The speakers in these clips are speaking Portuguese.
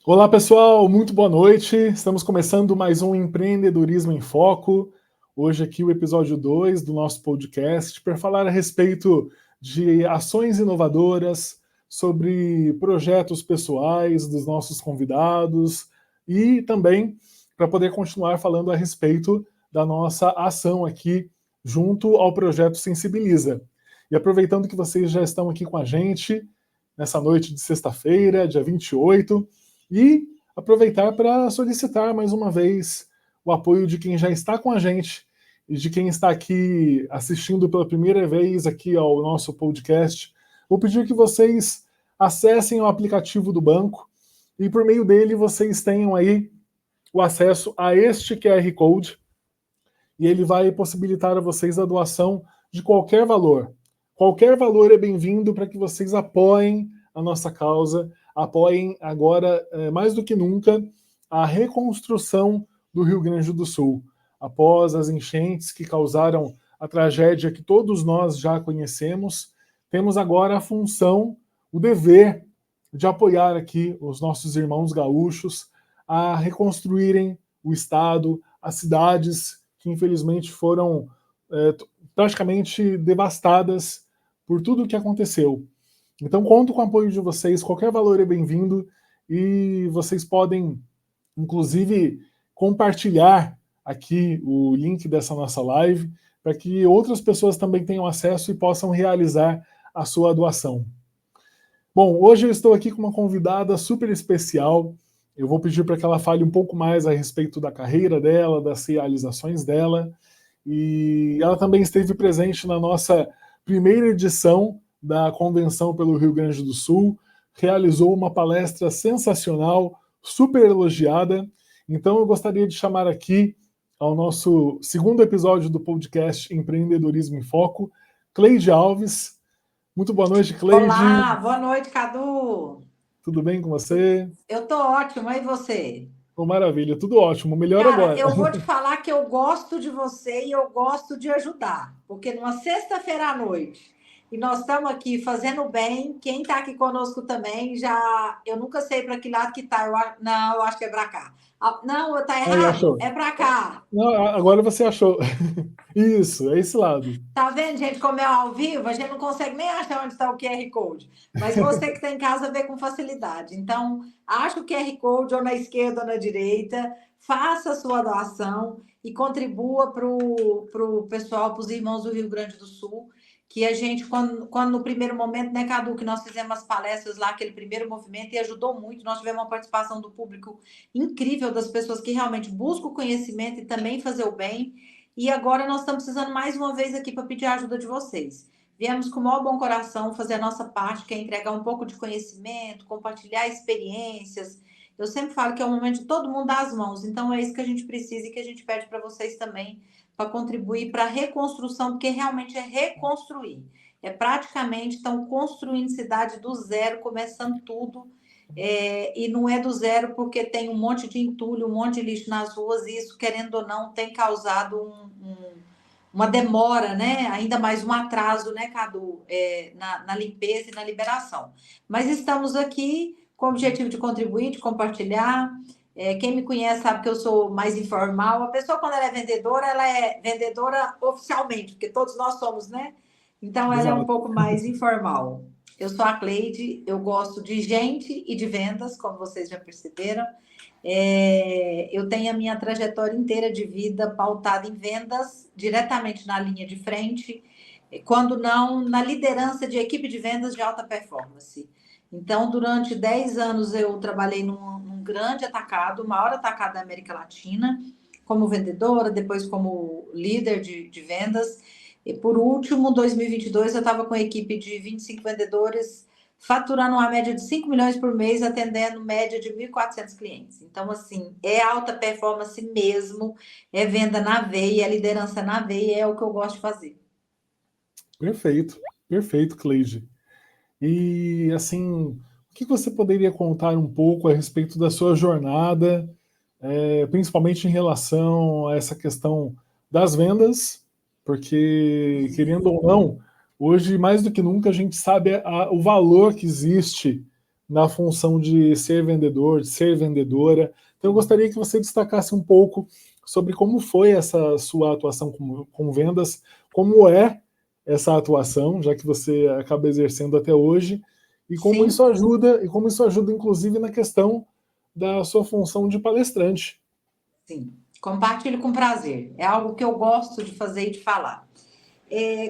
Olá pessoal, muito boa noite. Estamos começando mais um Empreendedorismo em Foco. Hoje aqui o episódio 2 do nosso podcast para falar a respeito de ações inovadoras, sobre projetos pessoais dos nossos convidados e também para poder continuar falando a respeito da nossa ação aqui junto ao projeto Sensibiliza. E aproveitando que vocês já estão aqui com a gente nessa noite de sexta-feira, dia 28, e aproveitar para solicitar mais uma vez o apoio de quem já está com a gente e de quem está aqui assistindo pela primeira vez aqui ao nosso podcast. Vou pedir que vocês acessem o aplicativo do banco e por meio dele vocês tenham aí o acesso a este QR Code e ele vai possibilitar a vocês a doação de qualquer valor. Qualquer valor é bem-vindo para que vocês apoiem a nossa causa, apoiem agora, mais do que nunca, a reconstrução do Rio Grande do Sul. Após as enchentes que causaram a tragédia que todos nós já conhecemos, temos agora a função, o dever de apoiar aqui os nossos irmãos gaúchos a reconstruírem o estado, as cidades que infelizmente foram praticamente devastadas por tudo o que aconteceu. Então, conto com o apoio de vocês, qualquer valor é bem-vindo e vocês podem, inclusive, compartilhar aqui o link dessa nossa live para que outras pessoas também tenham acesso e possam realizar a sua doação. Bom, hoje eu estou aqui com uma convidada super especial. Eu vou pedir para que ela fale um pouco mais a respeito da carreira dela, das realizações dela. E ela também esteve presente na nossa primeira edição da Convenção pelo Rio Grande do Sul, realizou uma palestra sensacional, super elogiada. Então eu gostaria de chamar aqui ao nosso segundo episódio do podcast Empreendedorismo em Foco, Cleide Alves. Muito boa noite, Cleide. Olá, boa noite, Cadu. Tudo bem com você? Eu tô ótima, e você? Oh, maravilha, tudo ótimo, melhor Cara, agora. eu vou te falar que eu gosto de você e eu gosto de ajudar, porque numa sexta-feira à noite, e nós estamos aqui fazendo bem, quem está aqui conosco também, já, eu nunca sei para que lado que tá, não, eu acho que é para cá. Não, tá errado, é para cá. Não, agora você achou. Isso, é esse lado. Tá vendo, gente, como é ao vivo? A gente não consegue nem achar onde está o QR Code. Mas você que está em casa vê com facilidade. Então, acha o QR Code ou na esquerda ou na direita, faça a sua doação e contribua para o pessoal, para os irmãos do Rio Grande do Sul, que a gente, quando no primeiro momento, né, Cadu, que nós fizemos as palestras lá, aquele primeiro movimento, e ajudou muito, nós tivemos uma participação do público incrível, das pessoas que realmente buscam o conhecimento e também fazer o bem. E agora nós estamos precisando mais uma vez aqui para pedir a ajuda de vocês. Viemos com o maior bom coração fazer a nossa parte, que é entregar um pouco de conhecimento, compartilhar experiências. Eu sempre falo que é o momento de todo mundo dar as mãos, então é isso que a gente precisa e que a gente pede para vocês também, para contribuir para a reconstrução, porque realmente é reconstruir. É praticamente, estão construindo cidade do zero, começando tudo. E não é do zero porque tem um monte de entulho, um monte de lixo nas ruas, e isso, querendo ou não, tem causado uma demora, né? Ainda mais um atraso, né, Cadu, na limpeza e na liberação. Mas estamos aqui com o objetivo de contribuir, de compartilhar. Quem me conhece sabe que eu sou mais informal. A pessoa, quando ela é vendedora oficialmente, porque todos nós somos, né? Então, ela é um pouco mais informal. Eu sou a Cleide, eu gosto de gente e de vendas, como vocês já perceberam. Eu tenho a minha trajetória inteira de vida pautada em vendas, diretamente na linha de frente, quando não, na liderança de equipe de vendas de alta performance. Então, durante 10 anos, eu trabalhei num grande atacado, o maior atacado da América Latina, como vendedora, depois como líder de vendas. E, por último, em 2022, eu estava com a equipe de 25 vendedores, faturando uma média de 5 milhões por mês, atendendo média de 1.400 clientes. Então, assim, é alta performance mesmo, é venda na veia, é liderança na veia, é o que eu gosto de fazer. Perfeito, perfeito, Cleide. E, assim, o que você poderia contar um pouco a respeito da sua jornada, principalmente em relação a essa questão das vendas, porque, querendo ou não, hoje, mais do que nunca, a gente sabe o valor que existe na função de ser vendedor, de ser vendedora. Então, eu gostaria que você destacasse um pouco sobre como foi essa sua atuação com vendas, como é essa atuação, já que você acaba exercendo até hoje, Sim, e como isso ajuda, inclusive, na questão da sua função de palestrante. sim. Compartilho com prazer. É algo que eu gosto de fazer e de falar.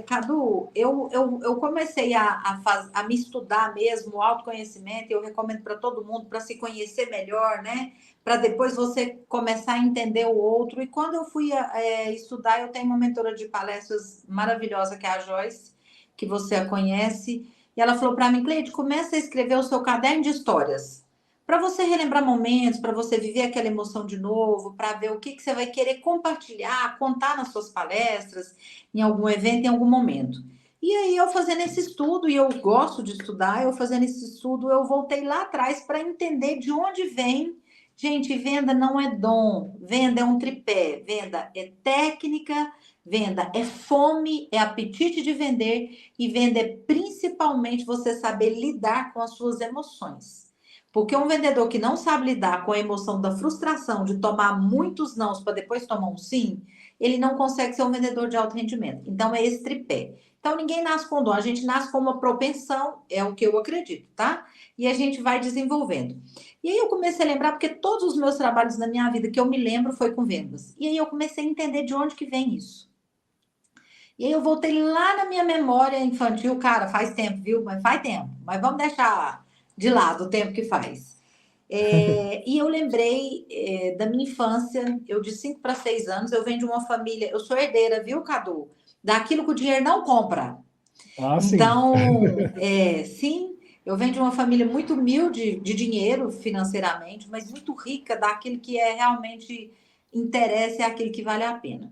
Cadu, eu comecei a me estudar mesmo, o autoconhecimento, eu recomendo para todo mundo, para se conhecer melhor, né? Para depois você começar a entender o outro. E quando eu fui estudar, eu tenho uma mentora de palestras maravilhosa, que é a Joyce, que você a conhece, e ela falou para mim, Cleide, começa a escrever o seu caderno de histórias. Para você relembrar momentos, para você viver aquela emoção de novo, para ver o que, que você vai querer compartilhar, contar nas suas palestras, em algum evento, em algum momento. E aí, eu fazendo esse estudo, e eu gosto de estudar, eu fazendo esse estudo, eu voltei lá atrás para entender de onde vem. Gente, venda não é dom, venda é um tripé, venda é técnica, venda é fome, é apetite de vender, e venda é principalmente você saber lidar com as suas emoções. Porque um vendedor que não sabe lidar com a emoção da frustração de tomar muitos nãos para depois tomar um sim, ele não consegue ser um vendedor de alto rendimento. Então, é esse tripé. Então, ninguém nasce com dom, a gente nasce com uma propensão, é o que eu acredito, tá? E a gente vai desenvolvendo. E aí eu comecei a lembrar, porque todos os meus trabalhos na minha vida que eu me lembro foi com vendas. E aí eu comecei a entender de onde que vem isso. E aí eu voltei lá na minha memória infantil, cara, faz tempo, viu? Mas faz tempo. Mas vamos deixar de lado o tempo que faz. E eu lembrei da minha infância, eu de 5 para 6 anos, eu venho de uma família, eu sou herdeira, viu, Cadu? Daquilo que o dinheiro não compra. Ah, sim. Então, sim, eu venho de uma família muito humilde de dinheiro financeiramente, mas muito rica daquilo que é realmente interessa e aquilo que vale a pena.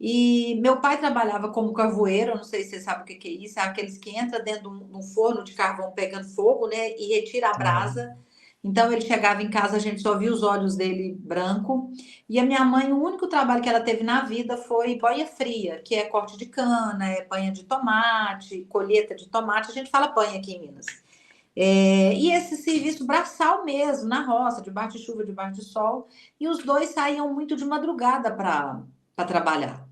E meu pai trabalhava como carvoeiro, eu não sei se você sabe o que que é isso, é aqueles que entram dentro de um forno de carvão pegando fogo, né, e retira a Ah, brasa. Então ele chegava em casa, a gente só via os olhos dele branco. E a minha mãe, o único trabalho que ela teve na vida foi boia fria, que é corte de cana, é banha de tomate, colheita de tomate, a gente fala banha aqui em Minas. E esse serviço braçal mesmo, na roça, debaixo de chuva, debaixo de sol. E os dois saíam muito de madrugada para trabalhar.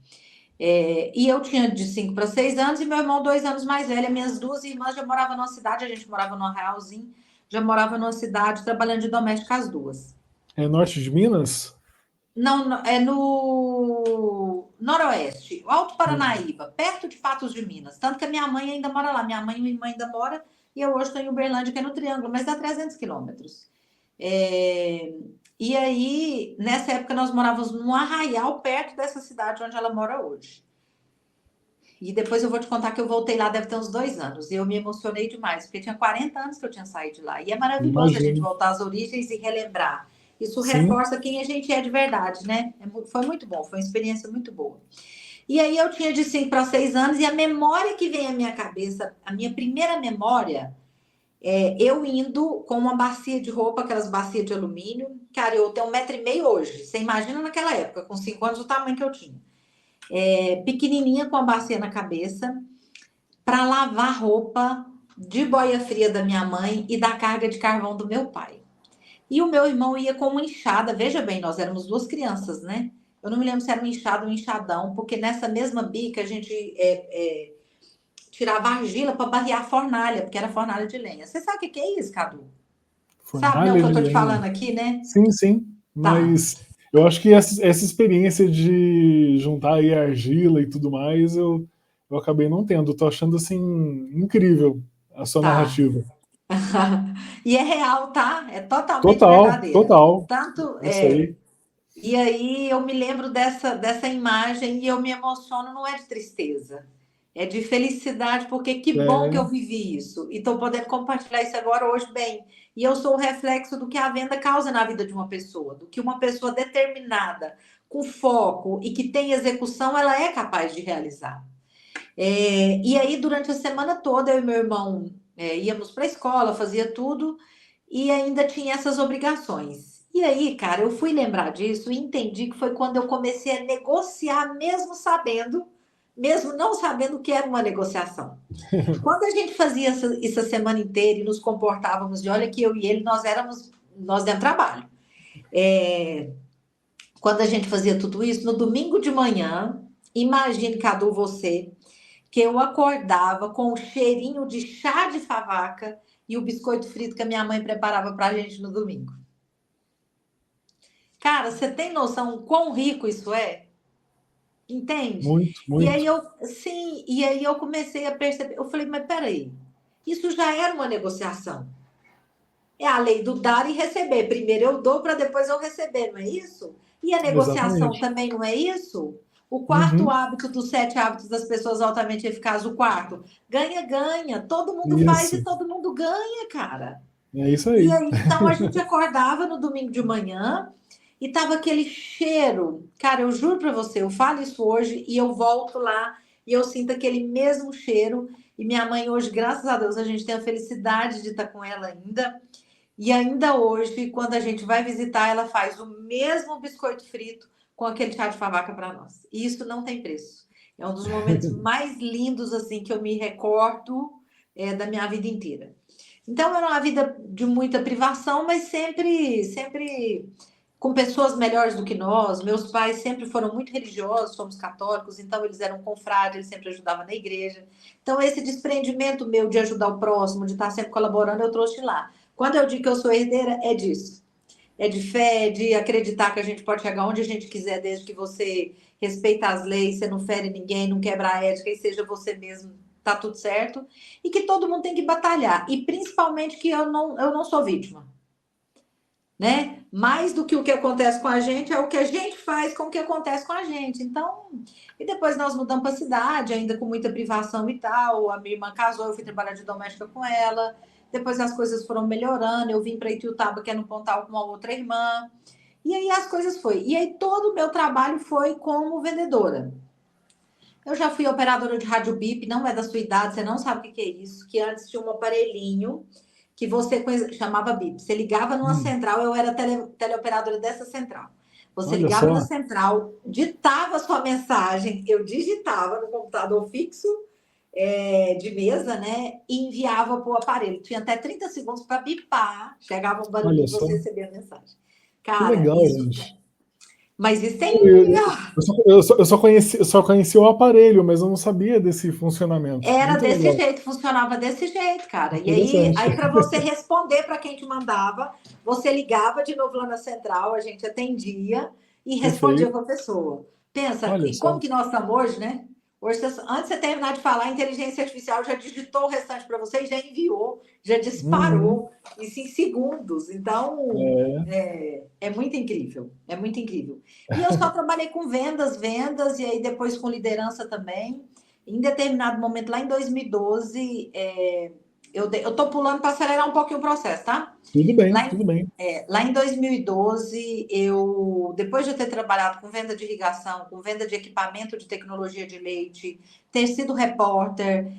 E eu tinha de 5 para 6 anos e meu irmão 2 anos mais velho. Minhas duas irmãs já moravam numa cidade, a gente morava num arraialzinho, já morava numa cidade trabalhando de doméstica as duas. é norte de Minas? Não, é no Noroeste, Alto Paranaíba, perto de Patos de Minas. Tanto que a minha mãe ainda mora lá. Minha mãe e minha irmã ainda mora e eu hoje estou em Uberlândia, que é no Triângulo, mas dá 300 quilômetros. É, e aí, nessa época, nós morávamos num arraial perto dessa cidade onde ela mora hoje. E depois eu vou te contar que eu voltei lá, deve ter uns 2 anos. E eu me emocionei demais, porque tinha 40 anos que eu tinha saído de lá. E é maravilhoso a gente Imagino. voltar às origens e relembrar. Isso Sim. reforça quem a gente é de verdade, né? Foi muito bom, foi uma experiência muito boa. E aí eu tinha de 5 para 6 anos, e a memória que vem à minha cabeça, a minha primeira memória, eu indo com uma bacia de roupa, aquelas bacias de alumínio. Cara, eu tenho 1,5 m hoje. Você imagina naquela época, com 5 anos, o tamanho que eu tinha. Pequenininha com a bacia na cabeça para lavar roupa de boia fria da minha mãe e da carga de carvão do meu pai. E o meu irmão ia com uma enxada. Veja bem, nós éramos duas crianças, né? Eu não me lembro se era uma enxada ou um enxadão, porque nessa mesma bica a gente tirava argila para barrear a fornalha, porque era fornalha de lenha. Você sabe o que é isso, Cadu? Sabe, né, o Fornalha que eu de tô te lenha. falando aqui, né? Sim, sim. Tá. Mas eu acho que essa experiência de juntar aí argila e tudo mais, eu acabei não tendo. Tô achando assim incrível a sua Tá. narrativa. E é real, tá? É totalmente Total, verdadeira. total. Tanto Eu sei. E aí eu me lembro dessa imagem e eu me emociono, não é de tristeza, é de felicidade, porque que bom que eu É, vivi isso e estou podendo compartilhar isso agora hoje bem. E eu sou o reflexo do que a venda causa na vida de uma pessoa, do que uma pessoa determinada, com foco e que tem execução, ela é capaz de realizar. E aí, durante a semana toda, eu e meu irmão íamos para a escola, fazia tudo, e ainda tinha essas obrigações. E aí, cara, eu fui lembrar disso e entendi que foi quando eu comecei a negociar, mesmo sabendo, mesmo não sabendo o que era uma negociação. Quando a gente fazia isso a semana inteira e nos comportávamos, e olha que eu e ele, nós demos trabalho. Quando a gente fazia tudo isso, no domingo de manhã, imagine, Cadu, você, que eu acordava com o cheirinho de chá de favaca e o biscoito frito que a minha mãe preparava pra gente no domingo. Cara, você tem noção quão rico isso é? Entende? Muito, E aí muito. eu comecei a perceber, eu falei, mas peraí, isso já era uma negociação. É a lei do dar e receber. Primeiro eu dou para depois eu receber, não é isso? E a negociação Exatamente. também não é isso? O quarto Uhum. hábito dos 7 hábitos das pessoas altamente eficazes, o quarto, ganha, ganha. Todo mundo faz e Isso. todo mundo ganha, cara. É isso E aí. aí, então a gente acordava no domingo de manhã e tava aquele cheiro. Cara, eu juro para você, eu falo isso hoje e eu volto lá e eu sinto aquele mesmo cheiro. E minha mãe hoje, graças a Deus, a gente tem a felicidade de estar com ela ainda. E ainda hoje, quando a gente vai visitar, ela faz o mesmo biscoito frito com aquele chá de favaca para nós. E isso não tem preço. É um dos momentos mais lindos assim que eu me recordo da minha vida inteira. Então era uma vida de muita privação, mas sempre com pessoas melhores do que nós. Meus pais sempre foram muito religiosos, somos católicos, então eles eram confrades, eles sempre ajudavam na igreja. Então esse desprendimento meu de ajudar o próximo, de estar sempre colaborando, eu trouxe lá. Quando eu digo que eu sou herdeira, é disso. É de fé, de acreditar que a gente pode chegar onde a gente quiser, desde que você respeita as leis, você não fere ninguém, não quebra a ética e seja você mesmo, tá tudo certo. E que todo mundo tem que batalhar. E principalmente que eu não sou vítima. Né? Mais do que o que acontece com a gente, é o que a gente faz com o que acontece com a gente. Então, e depois nós mudamos para a cidade, ainda com muita privação e tal. A minha irmã casou, eu fui trabalhar de doméstica com ela. Depois as coisas foram melhorando. Eu vim para Ituiutaba, que é no Pontal, com uma outra irmã. E aí as coisas foi. E aí todo o meu trabalho foi como vendedora. Eu já fui operadora de rádio bip, não é da sua idade, você não sabe o que é isso, que antes tinha um aparelhinho que você chamava bip. Você ligava numa Hum, central, eu era teleoperadora dessa central. Você olha ligava na só. central, ditava sua mensagem, eu digitava no computador fixo de mesa, né? E enviava para o aparelho. Tinha até 30 segundos para bipar, chegava um Olha barulhinho e só. você recebia a mensagem. Que Cara, legal, isso. gente. Mas isso tem. Eu só conheci o aparelho, mas eu não sabia desse funcionamento. Era Muito desse legal. jeito, funcionava desse jeito, cara. E aí, Interessante. aí para você responder para quem te mandava, você ligava de novo lá na central, a gente atendia e respondia Perfeito. para a pessoa. Pensa, Olha e como só. que nós estamos hoje, né? Hoje, antes de você terminar de falar, a inteligência artificial já digitou o restante para você e já enviou, já Uhum. disparou, isso em segundos. Então, É. é muito incrível, é muito incrível. E eu só trabalhei com vendas, e aí depois com liderança também. Em determinado momento, lá em 2012, eu estou pulando para acelerar um pouquinho o processo, tá? Tudo bem, Lá em, tudo bem. lá em 2012, depois de eu ter trabalhado com venda de irrigação, com venda de equipamento de tecnologia de leite, ter sido repórter,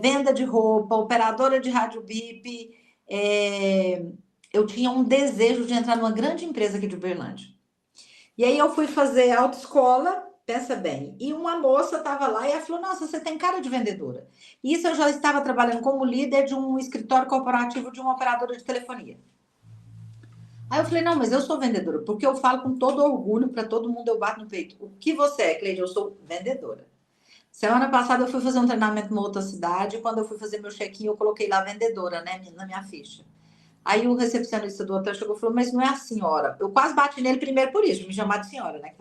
venda de roupa, operadora de rádio bip, eu tinha um desejo de entrar numa grande empresa aqui de Uberlândia. E aí eu fui fazer autoescola, pensa bem, e uma moça estava lá e ela falou: Nossa, você tem cara de vendedora. Isso eu já estava trabalhando como líder de um escritório corporativo de uma operadora de telefonia. Aí eu falei: Não, mas eu sou vendedora, porque eu falo com todo orgulho para todo mundo, eu bato no peito. O que você é, Cleide? Eu sou vendedora. Semana passada eu fui fazer um treinamento numa outra cidade. Quando eu fui fazer meu check-in, eu coloquei lá vendedora, né, na minha ficha. Aí o recepcionista do hotel chegou e falou: Mas não é a senhora. Eu quase bati nele primeiro por isso, me chamar de senhora, né?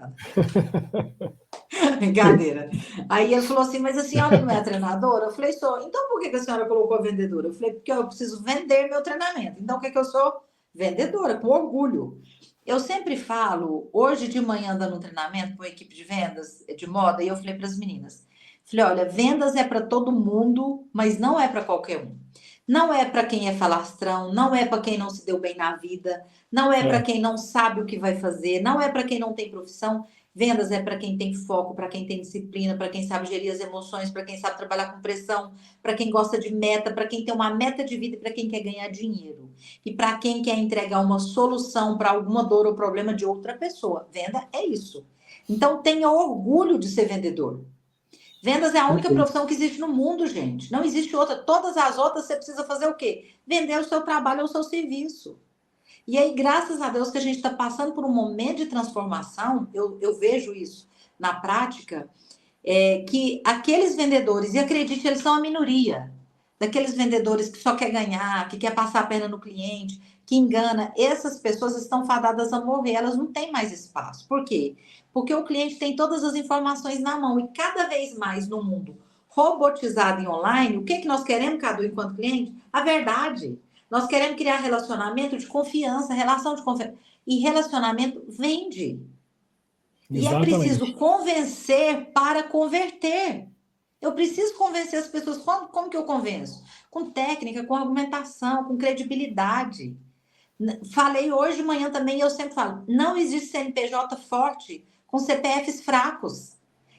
Brincadeira. Aí ele falou assim: Mas a senhora não é a treinadora? Eu falei: Sou. Então por que a senhora colocou a vendedora? Eu falei: Porque eu preciso vender meu treinamento. Então o que eu sou? Vendedora, com orgulho. Eu sempre falo, hoje de manhã dando um treinamento para uma equipe de vendas de moda, e eu falei para as meninas: Falei, olha, vendas é para todo mundo, mas não é para qualquer um. Não é para quem é falastrão, não é para quem não se deu bem na vida, não é para É. quem não sabe o que vai fazer, não é para quem não tem profissão. Vendas é para quem tem foco, para quem tem disciplina, para quem sabe gerir as emoções, para quem sabe trabalhar com pressão, para quem gosta de meta, para quem tem uma meta de vida e para quem quer ganhar dinheiro. E para quem quer entregar uma solução para alguma dor ou problema de outra pessoa. Venda é isso. Então tenha orgulho de ser vendedor. Vendas é a única profissão que existe no mundo, gente. Não existe outra. Todas as outras você precisa fazer o quê? Vender o seu trabalho ou o seu serviço. E aí, graças a Deus que a gente está passando por um momento de transformação, eu vejo isso na prática, que aqueles vendedores, e acredite, eles são a minoria, daqueles vendedores que só quer ganhar, que quer passar a perna no cliente, que engana, essas pessoas estão fadadas a morrer, elas não têm mais espaço. Por quê? Porque o cliente tem todas as informações na mão e cada vez mais no mundo robotizado e online, o que que nós queremos, Cadu, enquanto cliente? A verdade. Nós queremos criar relacionamento de confiança, relação de confiança. E relacionamento vende. E é preciso convencer para converter. Eu preciso convencer as pessoas. Como que eu convenço? Com técnica, com argumentação, com credibilidade. Falei hoje de manhã também, e eu sempre falo, não existe CNPJ forte com CPFs fracos.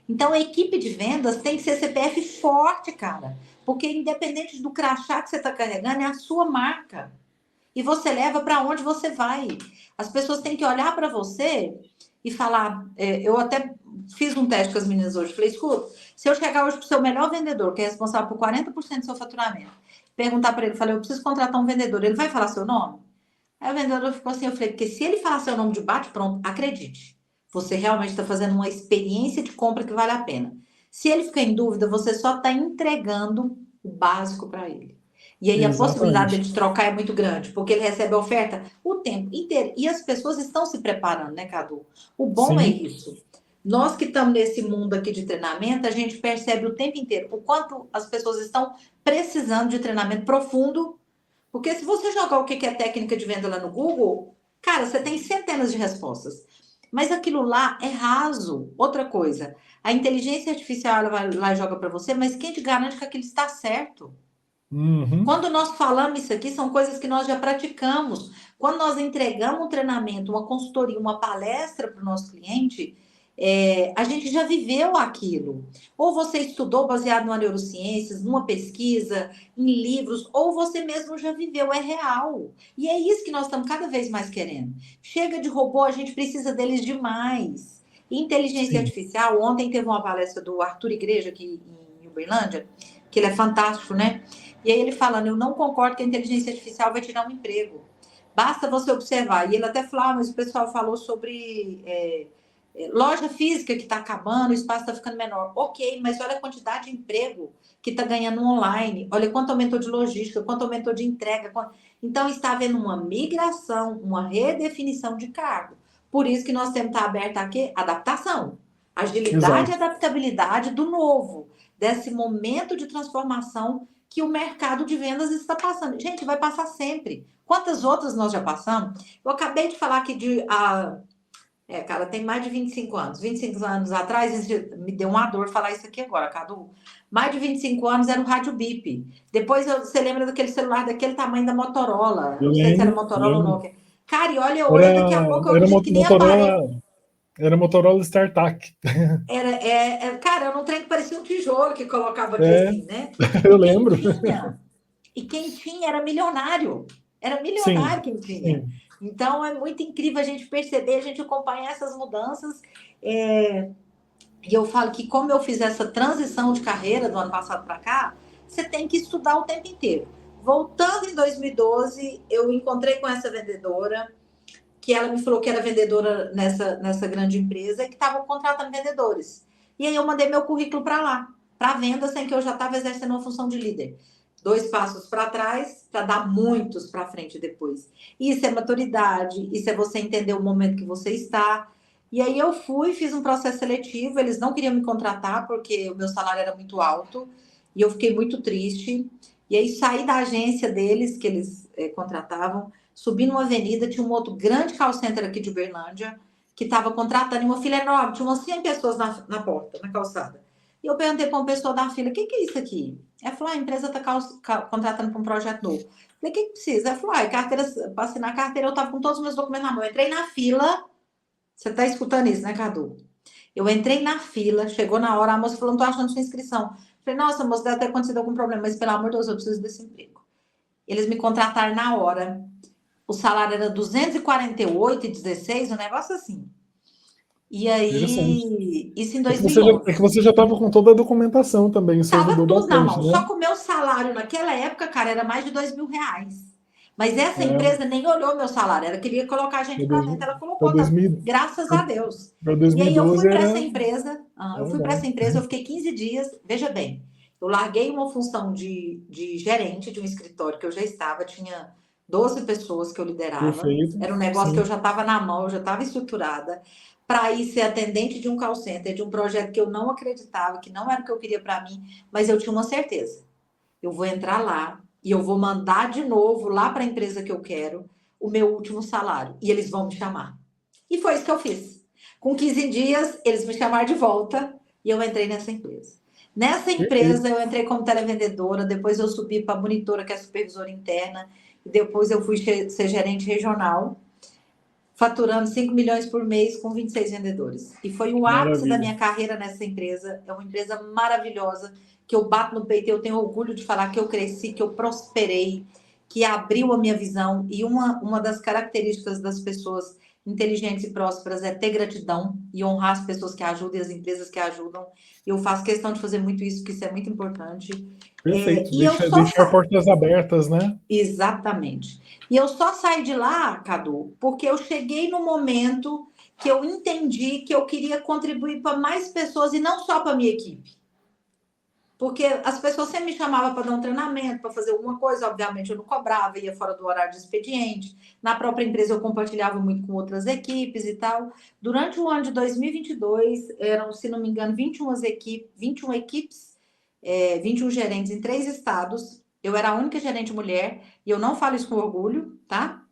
Então, a equipe de vendas tem que ser CPF forte, cara. Porque independente do crachá que você está carregando, é a sua marca. E você leva para onde você vai. As pessoas têm que olhar para você e falar... eu até fiz um teste com as meninas hoje. Falei, escuta, se eu chegar hoje para o seu melhor vendedor, que é responsável por 40% do seu faturamento, perguntar para ele, falei, eu preciso contratar um vendedor, ele vai falar seu nome? Aí o vendedor ficou assim, eu falei, porque se ele falar seu nome de bate, pronto, acredite. Você realmente está fazendo uma experiência de compra que vale a pena. Se ele ficar em dúvida, você só está entregando o básico para ele. E aí a possibilidade dele de trocar é muito grande, porque ele recebe a oferta o tempo inteiro. E as pessoas estão se preparando, né, Cadu? O bom é isso. Nós que estamos nesse mundo aqui de treinamento, a gente percebe o tempo inteiro o quanto as pessoas estão precisando de treinamento profundo. Porque se você jogar o que é técnica de venda lá no Google, cara, você tem centenas de respostas. Mas aquilo lá é raso. Outra coisa, a inteligência artificial ela vai lá e joga para você, mas quem te garante que aquilo está certo? Quando nós falamos isso aqui, são coisas que nós já praticamos. Quando nós entregamos um treinamento, uma consultoria, uma palestra para o nosso cliente, a gente já viveu aquilo. Ou você estudou baseado numa neurociências, numa pesquisa, em livros, ou você mesmo já viveu, é real. E é isso que nós estamos cada vez mais querendo. Chega de robô, a gente precisa deles demais. Inteligência artificial, ontem teve uma palestra do Arthur Igreja aqui em Uberlândia, que ele é fantástico, né? E aí ele falando, eu não concordo que a inteligência artificial vai tirar um emprego. Basta você observar. E ele até falou, mas o pessoal falou sobre loja física que está acabando, o espaço está ficando menor. Ok, mas olha a quantidade de emprego que está ganhando online. Olha quanto aumentou de logística, quanto aumentou de entrega. Então, está havendo uma migração, uma redefinição de cargo. Por isso que nós temos que estar aberto a quê? Adaptação. Agilidade e adaptabilidade do novo. Desse momento de transformação que o mercado de vendas está passando. Gente, vai passar sempre. Quantas outras nós já passamos? Eu acabei de falar aqui cara, tem mais de 25 anos. 25 anos atrás, me deu uma dor falar isso aqui agora, Cadu. Mais de 25 anos era o rádio bip. Depois, você lembra daquele celular daquele tamanho da Motorola? Não sei se era Motorola ou Nokia. Cara, e olha hoje, daqui a pouco eu acredito que nem aparelho. Era Motorola StarTAC. Cara, era um trem que parecia um tijolo que colocava aqui assim, né? Eu lembro. Quem tinha era milionário. Era milionário quem tinha. Então, é muito incrível a gente perceber, a gente acompanhar essas mudanças. E eu falo que como eu fiz essa transição de carreira do ano passado para cá, você tem que estudar o tempo inteiro. Voltando em 2012, eu encontrei com essa vendedora, que ela me falou que era vendedora nessa grande empresa e que estava contratando vendedores. E aí eu mandei meu currículo para lá, para venda, sem que eu já estava exercendo uma função de líder. 2 passos para trás, para dar muitos para frente depois. Isso é maturidade, isso é você entender o momento que você está. E aí eu fiz um processo seletivo, eles não queriam me contratar porque o meu salário era muito alto, e eu fiquei muito triste. E aí saí da agência deles, que eles contratavam, subi numa avenida, tinha um outro grande call center aqui de Uberlândia, que estava contratando uma fila enorme, tinha umas 100 pessoas na porta, na calçada. E eu perguntei para uma pessoa da fila, o que é isso aqui? Ela falou, a empresa está contratando para um projeto novo. Eu falei, o que precisa? Ela falou, carteira, para assinar a carteira, eu estava com todos os meus documentos na mão. Eu entrei na fila, você está escutando isso, né, Cadu? Eu entrei na fila, chegou na hora, a moça falou, não estou achando sua inscrição. Eu falei, nossa, moça, deve ter acontecido algum problema, mas pelo amor de Deus, eu preciso desse emprego. Eles me contrataram na hora. O salário era 248,16, um negócio assim. E Interessante. aí, isso em É 2011. que você já estava com toda a documentação também, isso Tava ajudou tudo na bastante, mão. Só né? que o meu salário naquela época, cara, era mais de R$ 2.000. Mas essa É, empresa nem olhou meu salário. Ela queria colocar a gente para dentro. Ela para colocou, tá? 2000, Graças a Deus. para E aí eu fui 2012 para era, essa empresa. Eu era fui para bom. essa empresa, eu fiquei 15 dias. Veja bem, eu larguei uma função de gerente de um escritório que eu já estava, tinha 12 pessoas que eu liderava. Perfeito. Era um negócio que eu Sim, já estava na mão, eu já estava estruturada. Para ir ser atendente de um call center, de um projeto que eu não acreditava, que não era o que eu queria para mim, mas eu tinha uma certeza. Eu vou entrar lá e eu vou mandar de novo lá para a empresa que eu quero o meu último salário. E eles vão me chamar. E foi isso que eu fiz. Com 15 dias, eles me chamaram de volta e eu entrei nessa empresa. Nessa perfeito. empresa, eu entrei como televendedora, depois eu subi para monitora, que é supervisora interna, e depois eu fui ser gerente regional, faturando 5 milhões por mês com 26 vendedores. E foi o ápice da Maravilha. minha carreira nessa empresa. É uma empresa maravilhosa, que eu bato no peito e eu tenho orgulho de falar que eu cresci, que eu prosperei, que abriu a minha visão. E uma das características das pessoas inteligentes e prósperas é ter gratidão e honrar as pessoas que ajudam e as empresas que ajudam. Eu faço questão de fazer muito isso, porque isso é muito importante. Perfeito. E eu só Deixar portas abertas, né? Exatamente. E eu só saí de lá, Cadu, porque eu cheguei no momento que eu entendi que eu queria contribuir para mais pessoas e não só para minha equipe. Porque as pessoas sempre me chamavam para dar um treinamento, para fazer alguma coisa, obviamente eu não cobrava, ia fora do horário de expediente. Na própria empresa eu compartilhava muito com outras equipes e tal. Durante o ano de 2022, eram, se não me engano, 21 equipes, 21 gerentes em 3 estados. Eu era a única gerente mulher, e eu não falo isso com orgulho, tá?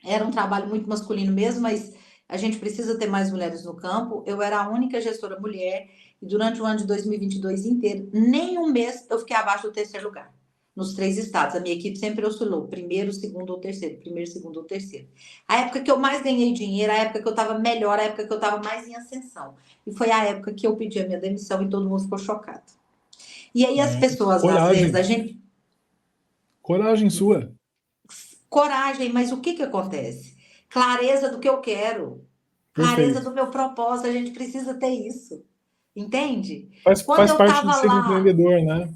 Era um trabalho muito masculino mesmo, mas a gente precisa ter mais mulheres no campo. Eu era a única gestora mulher e durante o ano de 2022 inteiro, nem um mês eu fiquei abaixo do terceiro lugar. Nos 3 estados. A minha equipe sempre oscilou, primeiro, segundo ou terceiro, primeiro, segundo ou terceiro. A época que eu mais ganhei dinheiro, a época que eu estava melhor, a época que eu estava mais em ascensão. E foi a época que eu pedi a minha demissão e todo mundo ficou chocado. E aí as É, pessoas, às vezes, a coragem. gente Coragem sua. coragem, mas o que que acontece? Clareza do que eu quero, clareza Perfeito. do meu propósito, a gente precisa ter isso, entende? Quando Faz eu parte de tava ser lá, empreendedor, né?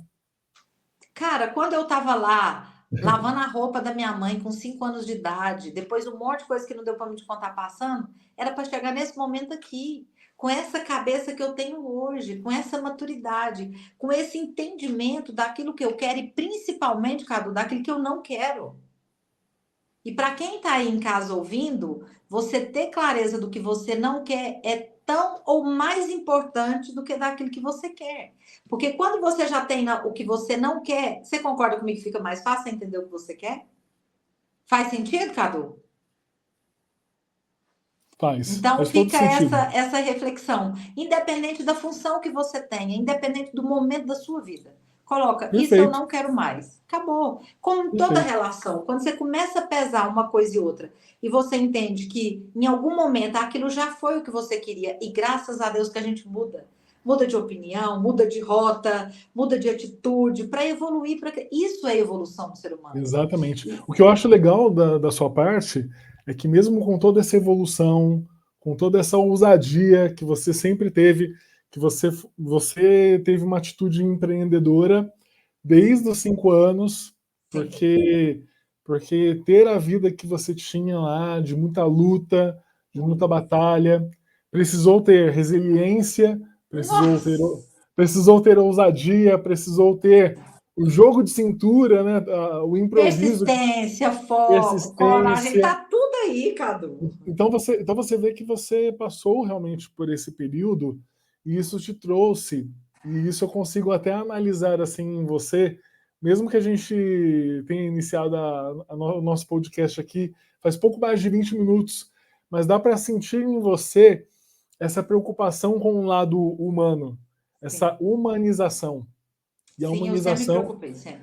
cara, quando eu tava lá, lavando a roupa da minha mãe com 5 anos de idade, depois um monte de coisa que não deu para me te contar passando, era para chegar nesse momento aqui, com essa cabeça que eu tenho hoje, com essa maturidade, com esse entendimento daquilo que eu quero e principalmente, Cadu, daquilo que eu não quero. E para quem está aí em casa ouvindo, você ter clareza do que você não quer é tão ou mais importante do que daquilo que você quer. Porque quando você já tem o que você não quer, você concorda comigo que fica mais fácil entender o que você quer? Faz sentido, Cadu? Então Faz todo fica sentido. essa reflexão, independente da função que você tenha, independente do momento da sua vida. Coloca, isso eu Perfeito, não quero mais. Acabou. Como em toda perfeito. relação, quando você começa a pesar uma coisa e outra, e você entende que em algum momento aquilo já foi o que você queria, e graças a Deus que a gente muda. Muda de opinião, muda de rota, muda de atitude, para evoluir. Isso é evolução do ser humano. Exatamente. E, O que eu acho legal da sua parte é que mesmo com toda essa evolução, com toda essa ousadia que você sempre teve, que você teve uma atitude empreendedora desde os 5 anos, sim. porque, porque ter a vida que você tinha lá, de muita luta, de muita batalha, precisou ter resiliência, Nossa! precisou ter ousadia, precisou ter o jogo de cintura, né, o improviso, Persistência, foco, coragem, persistência. tá tudo aí, Cadu. Então você vê que você passou realmente por esse período e isso te trouxe, e isso eu consigo até analisar assim em você, mesmo que a gente tenha iniciado o nosso podcast aqui faz pouco mais de 20 minutos, mas dá para sentir em você essa preocupação com o lado humano, essa Sim, humanização. E a sim, eu sempre me humanização preocupei, sempre.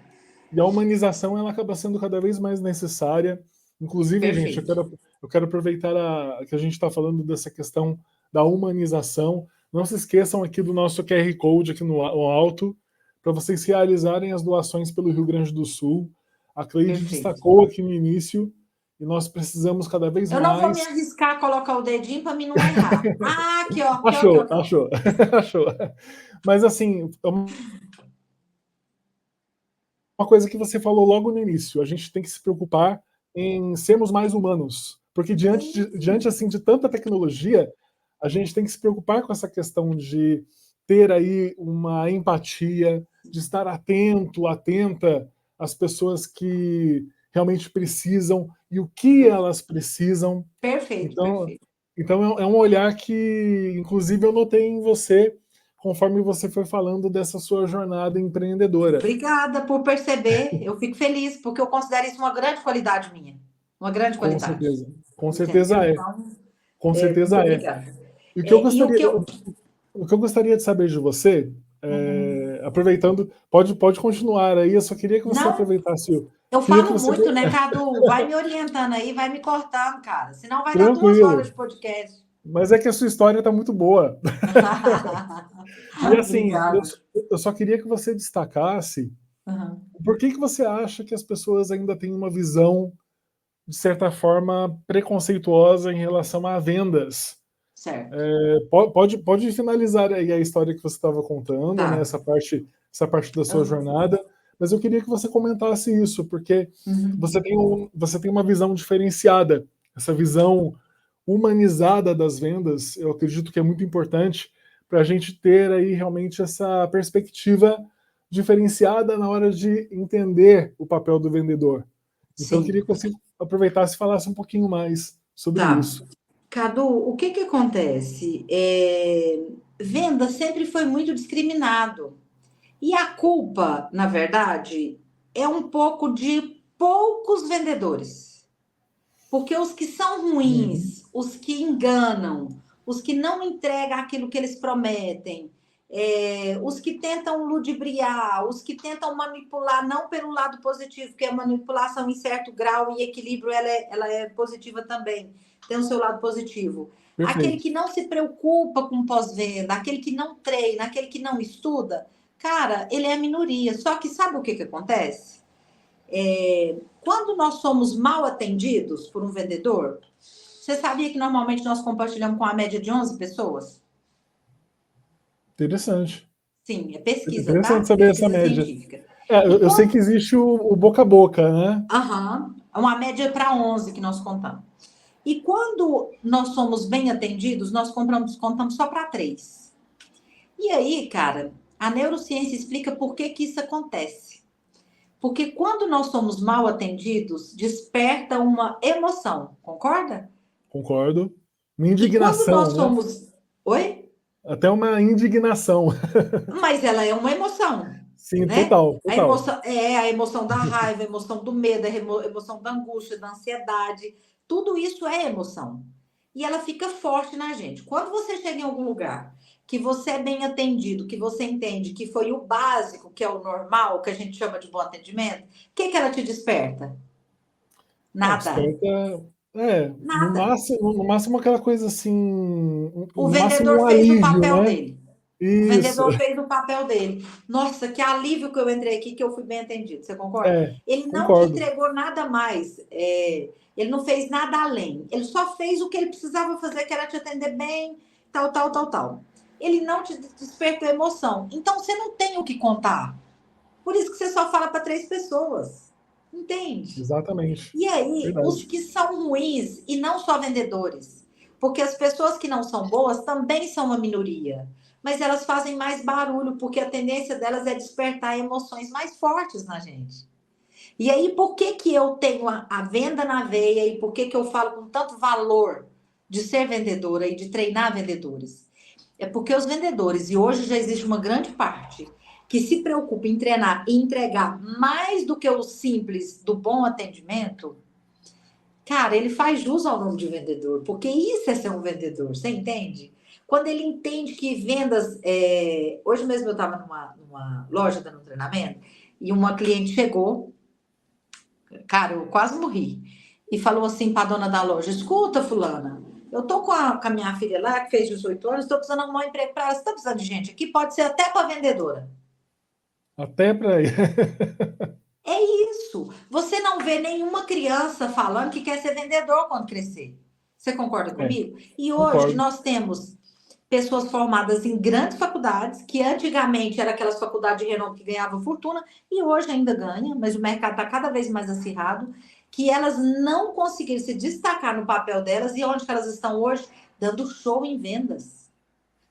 e a humanização ela acaba sendo cada vez mais necessária. Inclusive, gente, Perfeito. eu quero aproveitar que a gente está falando dessa questão da humanização. Não se esqueçam aqui do nosso QR Code aqui no alto, para vocês realizarem as doações pelo Rio Grande do Sul. A Cleide Perfeito. destacou aqui no início e nós precisamos cada vez Eu não vou me mais... arriscar a colocar o dedinho para mim não errar. Ah, aqui, ó. Aqui, ó, Achou, aqui, ó. achou, achou. Mas assim, uma coisa que você falou logo no início, a gente tem que se preocupar em sermos mais humanos, porque diante assim de tanta tecnologia, a gente tem que se preocupar com essa questão de ter aí uma empatia, de estar atento, atenta às pessoas que realmente precisam e o que elas precisam. Perfeito, Então, perfeito. então é um olhar que, inclusive, eu notei em você conforme você foi falando dessa sua jornada empreendedora. Obrigada por perceber. Eu fico feliz, porque eu considero isso uma grande qualidade minha. Uma grande Com qualidade. certeza, com certeza Entendeu? é, Então, com muito certeza é. obrigada. E o que eu E o gostaria, que eu. o que eu gostaria de saber de você, Uhum. aproveitando, pode continuar aí, eu só queria que você Não, aproveitasse, eu queria que falo você, muito, né, Cadu? Vai me orientando aí, vai me cortando, cara. Senão vai dar 2 horas tranquilo, de podcast. mas é que a sua história está muito boa. E assim, Obrigada. eu só queria que você destacasse Uhum. por que você acha que as pessoas ainda têm uma visão, de certa forma, preconceituosa em relação a vendas. Certo. Pode finalizar aí a história que você estava contando, né, Tá. essa parte da sua Uhum. jornada, mas eu queria que você comentasse isso, porque Uhum. você tem uma visão diferenciada, essa visão humanizada das vendas, eu acredito que é muito importante para a gente ter aí realmente essa perspectiva diferenciada na hora de entender o papel do vendedor. Então eu queria Sim. que você aproveitasse e falasse um pouquinho mais sobre Tá. isso. Cadu, o que que acontece? Venda sempre foi muito discriminado. E a culpa, na verdade, é um pouco de poucos vendedores. Porque os que são Uhum. ruins, os que enganam, os que não entregam aquilo que eles prometem, os que tentam ludibriar, os que tentam manipular, não pelo lado positivo, porque a manipulação em certo grau e equilíbrio ela é positiva também, tem o seu lado positivo. Aquele Perfeito. que não se preocupa com pós-venda, aquele que não treina, aquele que não estuda, cara, ele é a minoria. Só que sabe o que que acontece? Quando nós somos mal atendidos por um vendedor, você sabia que normalmente nós compartilhamos com a média de 11 pessoas? Interessante. Sim, é pesquisa, Interessante tá? saber essa Pesquisa média. científica. Eu, E eu sei que quando. existe o boca a boca, né? Aham, é uma média para 11 que nós contamos. E quando nós somos bem atendidos, nós contamos só para 3. E aí, cara, a neurociência explica por que que isso acontece. Porque quando nós somos mal atendidos, desperta uma emoção, concorda? Concordo. Uma E quando indignação, nós né? somos. Oi? Até uma indignação. Mas ela é uma emoção, Sim, né? total, A total. emoção é a emoção da raiva, a emoção do medo, a emoção da angústia, da ansiedade. Tudo isso é emoção. E ela fica forte na gente. Quando você chega em algum lugar que você é bem atendido, que você entende que foi o básico, que é o normal, que a gente chama de bom atendimento, o que que ela te desperta? Nada. Desperta. É, Nada. no máximo aquela coisa assim. O No máximo vendedor um fez o alívio, papel né? dele. O Isso. vendedor fez o papel dele. Nossa, que alívio que eu entrei aqui, que eu fui bem atendido. Você concorda? Ele não te Concordo. entregou nada mais. Ele não fez nada além. Ele só fez o que ele precisava fazer, que era te atender bem, tal, tal, tal, tal. Ele não te despertou emoção. Então, você não tem o que contar. Por isso que você só fala para 3 pessoas. Entende? Exatamente. E aí, os Verdade. que são ruins, e não só vendedores, porque as pessoas que não são boas também são uma minoria, mas elas fazem mais barulho, porque a tendência delas é despertar emoções mais fortes na gente. E aí, por que que eu tenho a venda na veia e por que que eu falo com tanto valor de ser vendedora e de treinar vendedores? É porque os vendedores, e hoje já existe uma grande parte, que se preocupa em treinar e entregar mais do que o simples do bom atendimento, cara, ele faz jus ao nome de vendedor, porque isso é ser um vendedor, você entende? Quando ele entende que vendas. Hoje mesmo eu estava numa loja dando um treinamento e uma cliente chegou, cara, eu quase morri, e falou assim para a dona da loja: Escuta, Fulana, eu tô com a minha filha lá, que fez 18 anos, estou precisando arrumar um emprego para ela. Você está precisando de gente aqui? Pode ser até para vendedora. Até para É isso. Você não vê nenhuma criança falando que quer ser vendedor quando crescer. Você concorda comigo? E hoje Concordo. nós temos pessoas formadas em grandes faculdades, que antigamente era aquelas faculdades de renome que ganhavam fortuna, e hoje ainda ganha, mas o mercado está cada vez mais acirrado, que elas não conseguiram se destacar no papel delas, e onde que elas estão hoje? Dando show em vendas.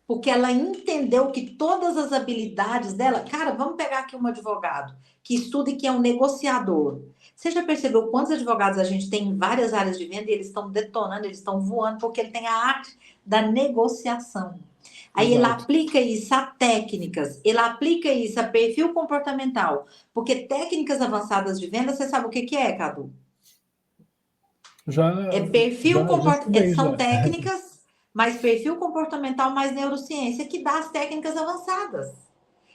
Porque ela entendeu que todas as habilidades dela... Cara, vamos pegar aqui um advogado que estuda e que é um negociador. Você já percebeu quantos advogados a gente tem em várias áreas de venda e eles estão detonando, eles estão voando, porque ele tem a arte da negociação. Aí ele Exato. aplica isso a técnicas, ele aplica isso a perfil comportamental. Porque técnicas avançadas de venda, você sabe o que é, Cadu? Já, É perfil já comportamental, estudei, são já. técnicas, mas perfil comportamental mais neurociência, que dá as técnicas avançadas.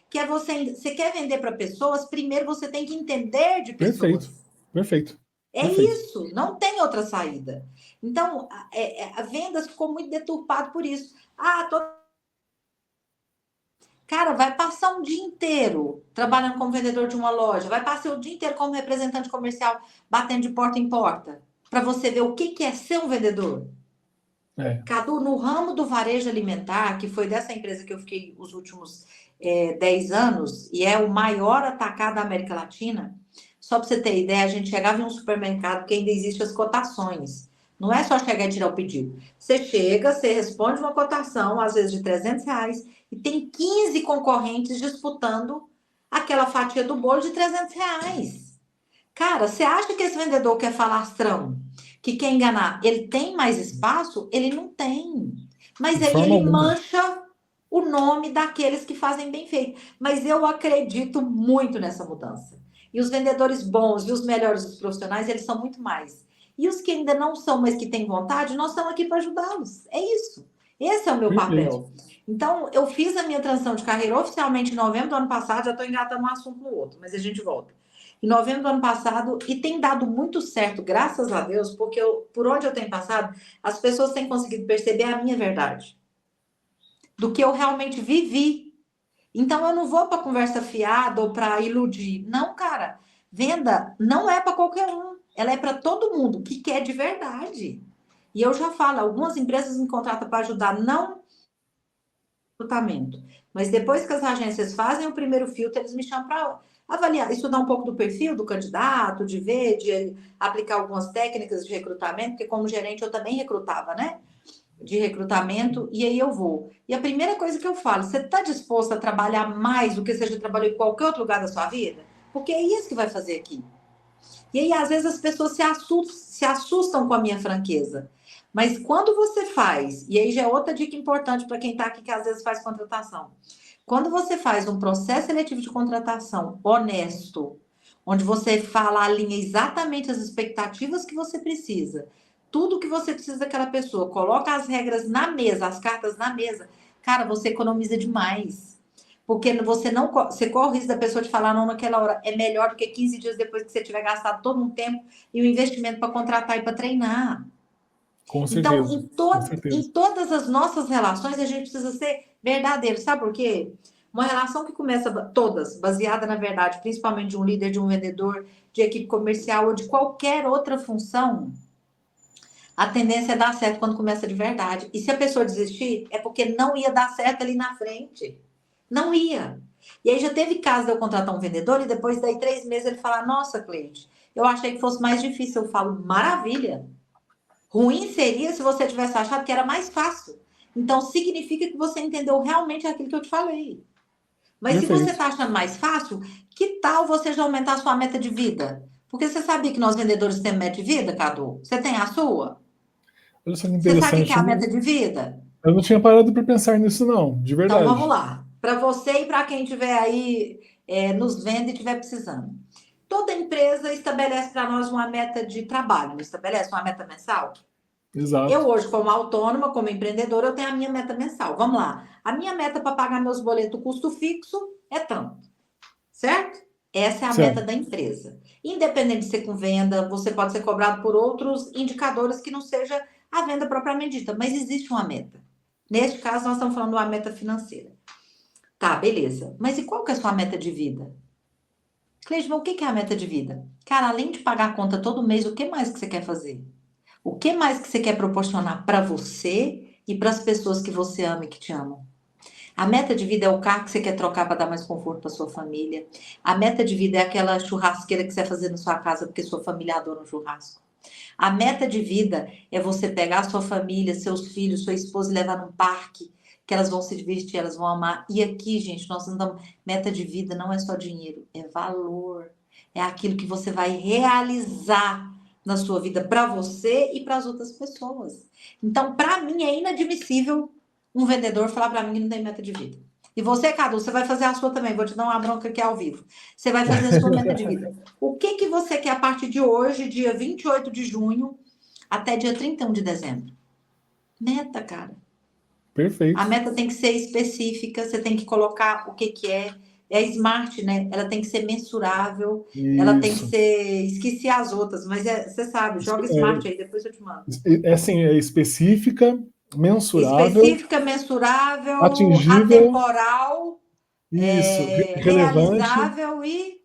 Que é você quer vender para pessoas, primeiro você tem que entender de Perfeito, pessoas. perfeito, É perfeito. isso, não tem outra saída. Então, a vendas ficou muito deturpado por isso. Cara, vai passar um dia inteiro trabalhando como vendedor de uma loja, vai passar o dia inteiro como representante comercial, batendo de porta em porta, para você ver o que é ser um vendedor. É. Cadu, no ramo do varejo alimentar, que foi dessa empresa que eu fiquei os últimos 10 anos, e é o maior atacado da América Latina, só para você ter ideia, a gente chegava em um supermercado que ainda existe as cotações. Não é só chegar e tirar o pedido. Você chega, você responde uma cotação, às vezes de R$ 300, e tem 15 concorrentes disputando aquela fatia do bolo de R$ 300. Cara, você acha que esse vendedor quer falastrão, que quer enganar, ele tem mais espaço? Ele não tem. Mas De aí forma ele alguma. mancha o nome daqueles que fazem bem feito. Mas eu acredito muito nessa mudança. E os vendedores bons e os melhores dos profissionais, eles são muito mais. E os que ainda não são, mas que têm vontade, nós estamos aqui para ajudá-los. É isso. Esse é o meu Perfeito. papel. Então, eu fiz a minha transição de carreira oficialmente em novembro do ano passado, já estou engatando um assunto no outro, mas a gente volta em novembro do ano passado, e tem dado muito certo, graças a Deus, porque por onde eu tenho passado, as pessoas têm conseguido perceber a minha verdade, do que eu realmente vivi. Então eu não vou para conversa fiada ou para iludir. Não, cara, venda não é para qualquer um, ela é para todo mundo que quer de verdade. E eu já falo, algumas empresas me contratam para ajudar, não recrutamento. Mas depois que as agências fazem o primeiro filtro, eles me chamam para avaliar, estudar um pouco do perfil do candidato, de ver, de aplicar algumas técnicas de recrutamento, porque como gerente eu também recrutava, né? De recrutamento, e aí eu vou. E a primeira coisa que eu falo, você está disposto a trabalhar mais do que você já trabalhou em qualquer outro lugar da sua vida? Porque é isso que vai fazer aqui. E aí, às vezes, as pessoas se assustam com a minha franqueza. Mas quando você faz, e aí já é outra dica importante para quem está aqui que às vezes faz contratação. Quando você faz um processo seletivo de contratação honesto, onde você fala, alinha exatamente as expectativas que você precisa, tudo que você precisa daquela pessoa, coloca as regras na mesa, as cartas na mesa, cara, você economiza demais. Porque você não você corre o risco da pessoa te falar não naquela hora. É melhor do que 15 dias depois que você tiver gastado todo um tempo e o investimento para contratar e para treinar. Com Então, certeza. Com certeza. em todas as nossas relações, a gente precisa ser verdadeiro. Sabe por quê? Uma relação que começa todas, baseada na verdade, principalmente de um líder, de um vendedor, de equipe comercial ou de qualquer outra função, a tendência é dar certo quando começa de verdade. E se a pessoa desistir, é porque não ia dar certo ali na frente. Não ia. E aí já teve caso de eu contratar um vendedor e depois daí 3 meses ele falar, nossa, Cleide, eu achei que fosse mais difícil. Eu falo, maravilha. Ruim seria se você tivesse achado que era mais fácil. Então significa que você entendeu realmente aquilo que eu te falei. Mas se você Perfeito. está achando mais fácil, que tal você já aumentar a sua meta de vida? Porque você sabia que nós vendedores temos meta de vida, Cadu? Você tem a sua? Olha só que Você sabe o que é interessante. a meta de vida? Eu não tinha parado para pensar nisso, não, de Então vamos verdade. lá. Para você e para quem estiver aí nos vendo e estiver precisando. Toda empresa estabelece para nós uma meta de trabalho, não estabelece uma meta mensal? Eu Exato. hoje, como autônoma, como empreendedora, eu tenho a minha meta mensal. Vamos lá. A minha meta para pagar meus boletos custo fixo é tanto, certo? Essa é a meta Certo. da empresa. Independente de ser com venda, você pode ser cobrado por outros indicadores que não seja a venda propriamente dita, mas existe uma meta. Neste caso, nós estamos falando de uma meta financeira. Tá, beleza. Mas e qual que é a sua meta de vida? Cleide, o que é a meta de vida? Cara, além de pagar a conta todo mês, o que mais que você quer fazer? O que mais que você quer proporcionar para você e para as pessoas que você ama e que te amam? A meta de vida é o carro que você quer trocar para dar mais conforto para sua família. A meta de vida é aquela churrasqueira que você vai fazer na sua casa porque sua família adora um churrasco. A meta de vida é você pegar a sua família, seus filhos, sua esposa e levar num parque que elas vão se divertir, elas vão amar. E aqui, gente, nós não damos... Meta de vida não é só dinheiro, é valor. É aquilo que você vai realizar na sua vida para você e para as outras pessoas. Então, para mim, é inadmissível um vendedor falar para mim que não tem meta de vida. E você, Cadu, você vai fazer a sua também. Vou te dar uma bronca aqui ao vivo. Você vai fazer a sua meta de vida. O que que você quer a partir de hoje, dia 28 de junho, até dia 31 de dezembro? Meta, cara. A Perfeito. meta tem que ser específica, você tem que colocar o que que é. É smart, né? Ela tem que ser mensurável, ela tem que Isso. ser. Esqueci as outras, mas você sabe, joga smart aí, depois eu te mando. É assim, é específica, mensurável, Específica, mensurável, atingível, atemporal, isso, relevante, realizável e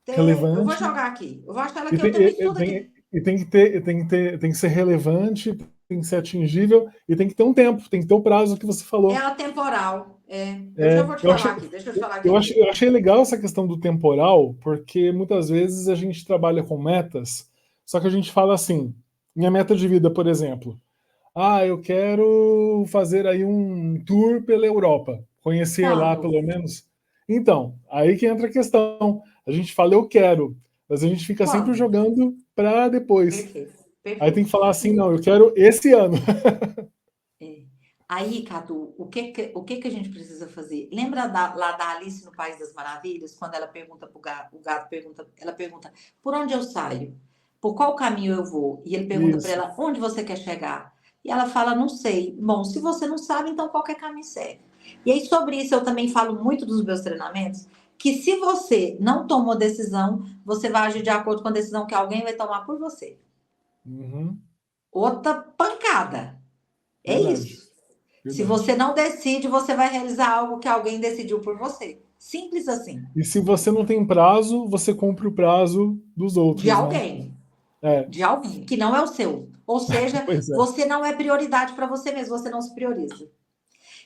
eu vou relevante, jogar aqui. Eu vou achar ela e aqui, eu tem, tenho isso tudo aqui. tem que ter, tem que ser relevante, tem que ser atingível e tem que ter um tempo, tem que ter o prazo que você É falou. atemporal. É. Eu já É, vou te falar aqui, deixa eu te falar aqui. eu achei legal essa questão do temporal, porque muitas vezes a gente trabalha com metas, só que a gente fala assim, minha meta de vida, por exemplo, ah, eu quero fazer aí um tour pela Europa, conhecer lá Quando? pelo menos. Então, aí que entra a questão. A gente fala eu quero, mas a gente fica sempre Quando? jogando para depois. Perfeito, Aí tem perfeito. que falar assim, não, eu quero esse ano. É. Aí, Cadu, o que que a gente precisa fazer? Lembra lá da Alice no País das Maravilhas, quando ela pergunta para o gato pergunta, ela pergunta, por onde eu saio? Por qual caminho eu vou? E ele pergunta para Isso. ela, onde você quer chegar? E ela fala, não sei. Bom, se você não sabe, então qualquer caminho serve. E aí, sobre isso, eu também falo muito dos meus treinamentos, que se você não tomou decisão, você vai agir de acordo com a decisão que alguém vai tomar por você. Uhum. Outra pancada. É Verdade, isso. Se você verdade. não decide, você vai realizar algo que alguém decidiu por você. Simples assim. E se você não tem prazo, você cumpre o prazo dos De outros, né? alguém. É, De alguém que não é o seu. Ou seja, pois é, você não é prioridade para você mesmo, você não se prioriza.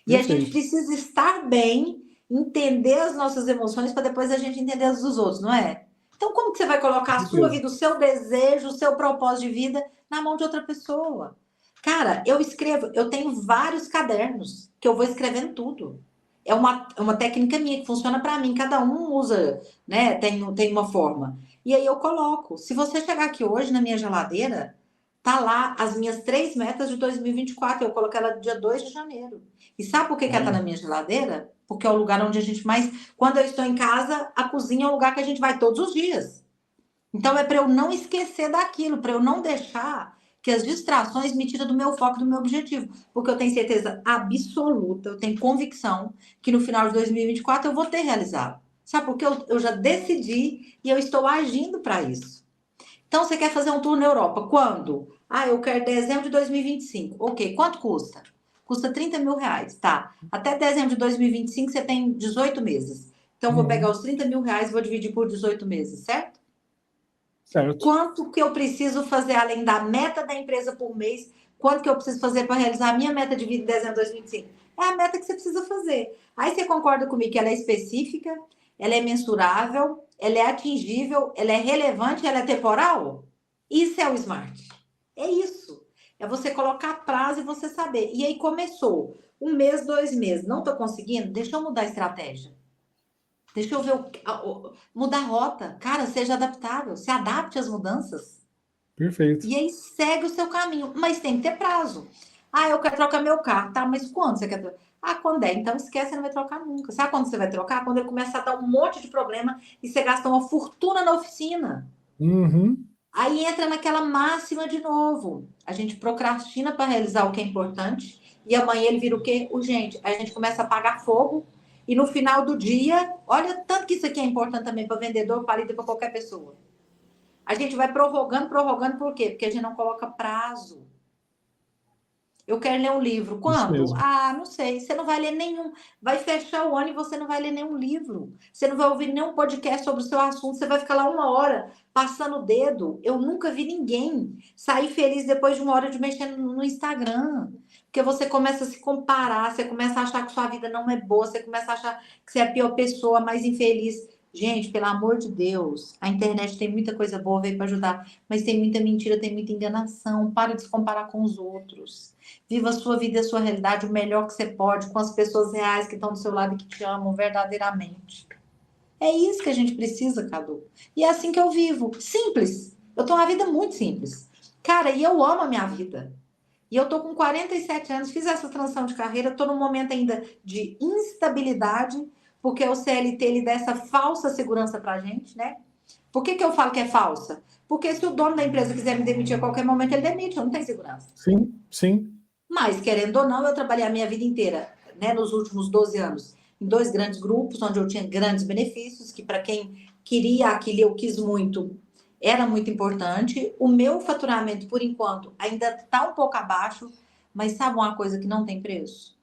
E a gente perfeito. precisa estar bem, entender as nossas emoções para depois a gente entender as dos outros, não é? Então, como que você vai colocar a sua Certeza. vida, o seu desejo, o seu propósito de vida na mão de outra pessoa? Cara, eu escrevo, eu tenho vários cadernos que eu vou escrevendo tudo. É uma técnica minha que funciona para mim, cada um usa, né? Tem uma forma. E aí eu coloco. Se você chegar aqui hoje na minha geladeira, tá lá as minhas 3 metas de 2024. Eu coloquei ela dia 2 de janeiro. E sabe por que que ela tá Olha, na minha geladeira? Porque é o lugar onde a gente mais. Quando eu estou em casa, a cozinha é o lugar que a gente vai todos os dias. Então é para eu não esquecer daquilo, para eu não deixar que as distrações me tirem do meu foco, do meu objetivo. Porque eu tenho certeza absoluta, eu tenho convicção que no final de 2024 eu vou ter realizado. Sabe? Porque eu já decidi e eu estou agindo para isso. Então você quer fazer um tour na Europa? Quando? Ah, eu quero dezembro de 2025. Ok, quanto custa? Custa R$ 30.000, tá? Até dezembro de 2025 você tem 18 meses. Então vou pegar uhum, os R$ 30.000 e vou dividir por 18 meses, certo? certo. Quanto que eu preciso fazer além da meta da empresa por mês? Quanto que eu preciso fazer para realizar a minha meta de vida em dezembro de 2025? É a meta que você precisa fazer. Aí você concorda comigo que ela é específica, ela é mensurável, ela é atingível, ela é relevante, ela é temporal? Isso é o smart. É isso. É você colocar prazo e você saber. E aí começou. 1 mês, 2 meses. Não estou conseguindo? Deixa eu mudar a estratégia. Deixa eu ver mudar a rota. Cara, seja adaptável, se adapte às mudanças. Perfeito. E aí segue o seu caminho, mas tem que ter prazo. Ah, eu quero trocar meu carro, tá? Mas quando você quer trocar? Ah, quando é? Então esquece, você não vai trocar nunca. Sabe quando você vai trocar? Quando ele começa a dar um monte de problema e você gasta uma fortuna na oficina. Uhum, Aí entra naquela máxima de novo. A gente procrastina para realizar o que é importante e amanhã ele vira o quê? Urgente. Aí a gente começa a apagar fogo e no final do dia, olha tanto que isso aqui é importante também para vendedor, para líder, para qualquer pessoa. A gente vai prorrogando, prorrogando, por quê? Porque a gente não coloca prazo. Eu quero ler um livro. Isso Quando? mesmo. Ah, não sei. Você não vai ler nenhum. Vai fechar o ano e você não vai ler nenhum livro. Você não vai ouvir nenhum podcast sobre o seu assunto. Você vai ficar lá 1 hora passando o dedo. Eu nunca vi ninguém sair feliz depois de 1 hora de mexer no Instagram. Porque você começa a se comparar, você começa a achar que sua vida não é boa, você começa a achar que você é a pior pessoa, mais infeliz. Gente, pelo amor de Deus, a internet tem muita coisa boa, veio para ajudar, mas tem muita mentira, tem muita enganação. Para de se comparar com os outros. Viva a sua vida e a sua realidade o melhor que você pode, com as pessoas reais que estão do seu lado e que te amam verdadeiramente. É isso que a gente precisa, Cadu. E é assim que eu vivo. Simples. Eu tô uma vida muito simples. Cara, e eu amo a minha vida. E eu tô com 47 anos, fiz essa transição de carreira, tô num momento ainda de instabilidade, porque o CLT ele dá essa falsa segurança pra gente, né? Por que eu falo que é falsa? Porque se o dono da empresa quiser me demitir a qualquer momento, ele demite, eu não tenho segurança. Sim, sim. Mas, querendo ou não, eu trabalhei a minha vida inteira, né, nos últimos 12 anos, em 2 grandes grupos, onde eu tinha grandes benefícios, que para quem queria aquilo, eu quis muito, era muito importante. O meu faturamento, por enquanto, ainda está um pouco abaixo, mas sabe uma coisa que não tem preço?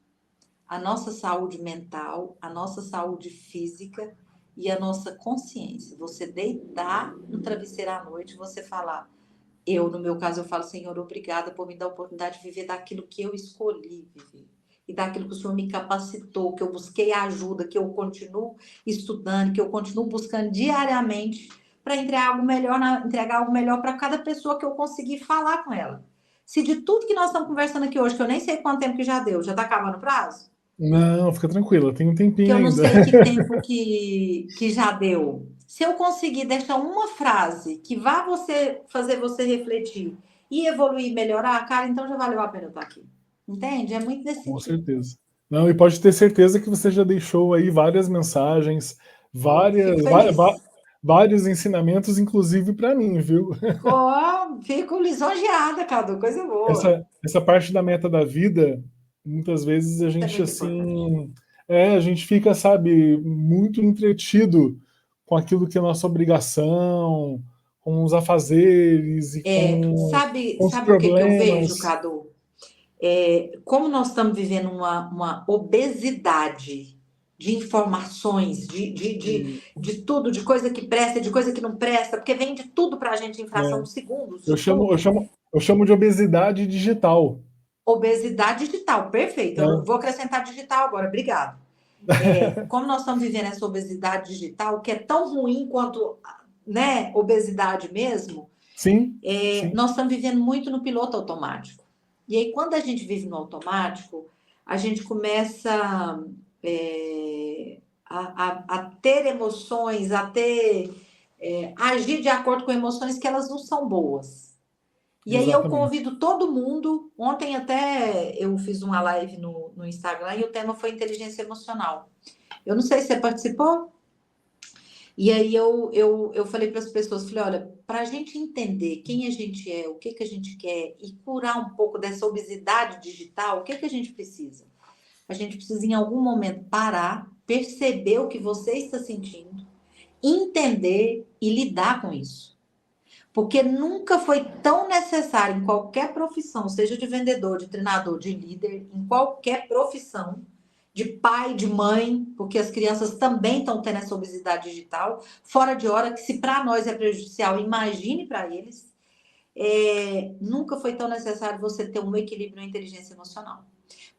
A nossa saúde mental, a nossa saúde física e a nossa consciência. Você deitar no travesseiro à noite, você falar, no meu caso, eu falo, Senhor, obrigada por me dar a oportunidade de viver daquilo que eu escolhi viver. E daquilo que o Senhor me capacitou, que eu busquei ajuda, que eu continuo estudando, que eu continuo buscando diariamente para entregar algo melhor para cada pessoa que eu conseguir falar com ela. Se de tudo que nós estamos conversando aqui hoje, que eu nem sei quanto tempo que já deu, já está acabando o prazo? Não, fica tranquila, tem um Que tempinho eu não ainda. sei que tempo que já deu. Se eu conseguir deixar uma frase que vá fazer você refletir e evoluir e melhorar, cara, então já valeu a pena eu estar aqui. Entende? É muito nesse Com sentido. certeza. Não, e pode ter certeza que você já deixou aí várias mensagens, Oh, fico várias, feliz. vários ensinamentos, inclusive para mim, viu? Oh, fico lisonjeada, Cadu, coisa boa. Essa parte da meta da vida, muitas vezes a Isso é gente muito importante. assim, a gente fica, sabe, muito entretido com aquilo que é nossa obrigação, com os afazeres e Sabe, com os sabe o que que eu vejo, problemas. Cadu? Como nós estamos vivendo uma obesidade de informações, E, de tudo, de coisa que presta, de coisa que não presta, porque vem de tudo para a gente em fração né, de segundos, eu de chamo, eu tudo. chamo, eu chamo de obesidade digital. Obesidade digital, perfeito. Eu Né? vou acrescentar digital agora, obrigado. Como nós estamos vivendo essa obesidade digital, que é tão ruim quanto, né, obesidade mesmo, Sim, sim, nós estamos vivendo muito no piloto automático. E aí, quando a gente vive no automático, a gente começa a ter emoções, agir de acordo com emoções que elas não são boas. E aí eu exatamente. convido todo mundo. Ontem até eu fiz uma live no Instagram e o tema foi inteligência emocional. Eu não sei se você participou. E aí eu falei para as pessoas, falei, olha, para a gente entender quem a gente é, o que a gente quer e curar um pouco dessa obesidade digital, o que a gente precisa? A gente precisa em algum momento parar, perceber o que você está sentindo, entender e lidar com isso. Porque nunca foi tão necessário em qualquer profissão, seja de vendedor, de treinador, de líder, em qualquer profissão, de pai, de mãe, porque as crianças também estão tendo essa obesidade digital, fora de hora, que se para nós é prejudicial, imagine para eles. Nunca foi tão necessário você ter um equilíbrio na inteligência emocional.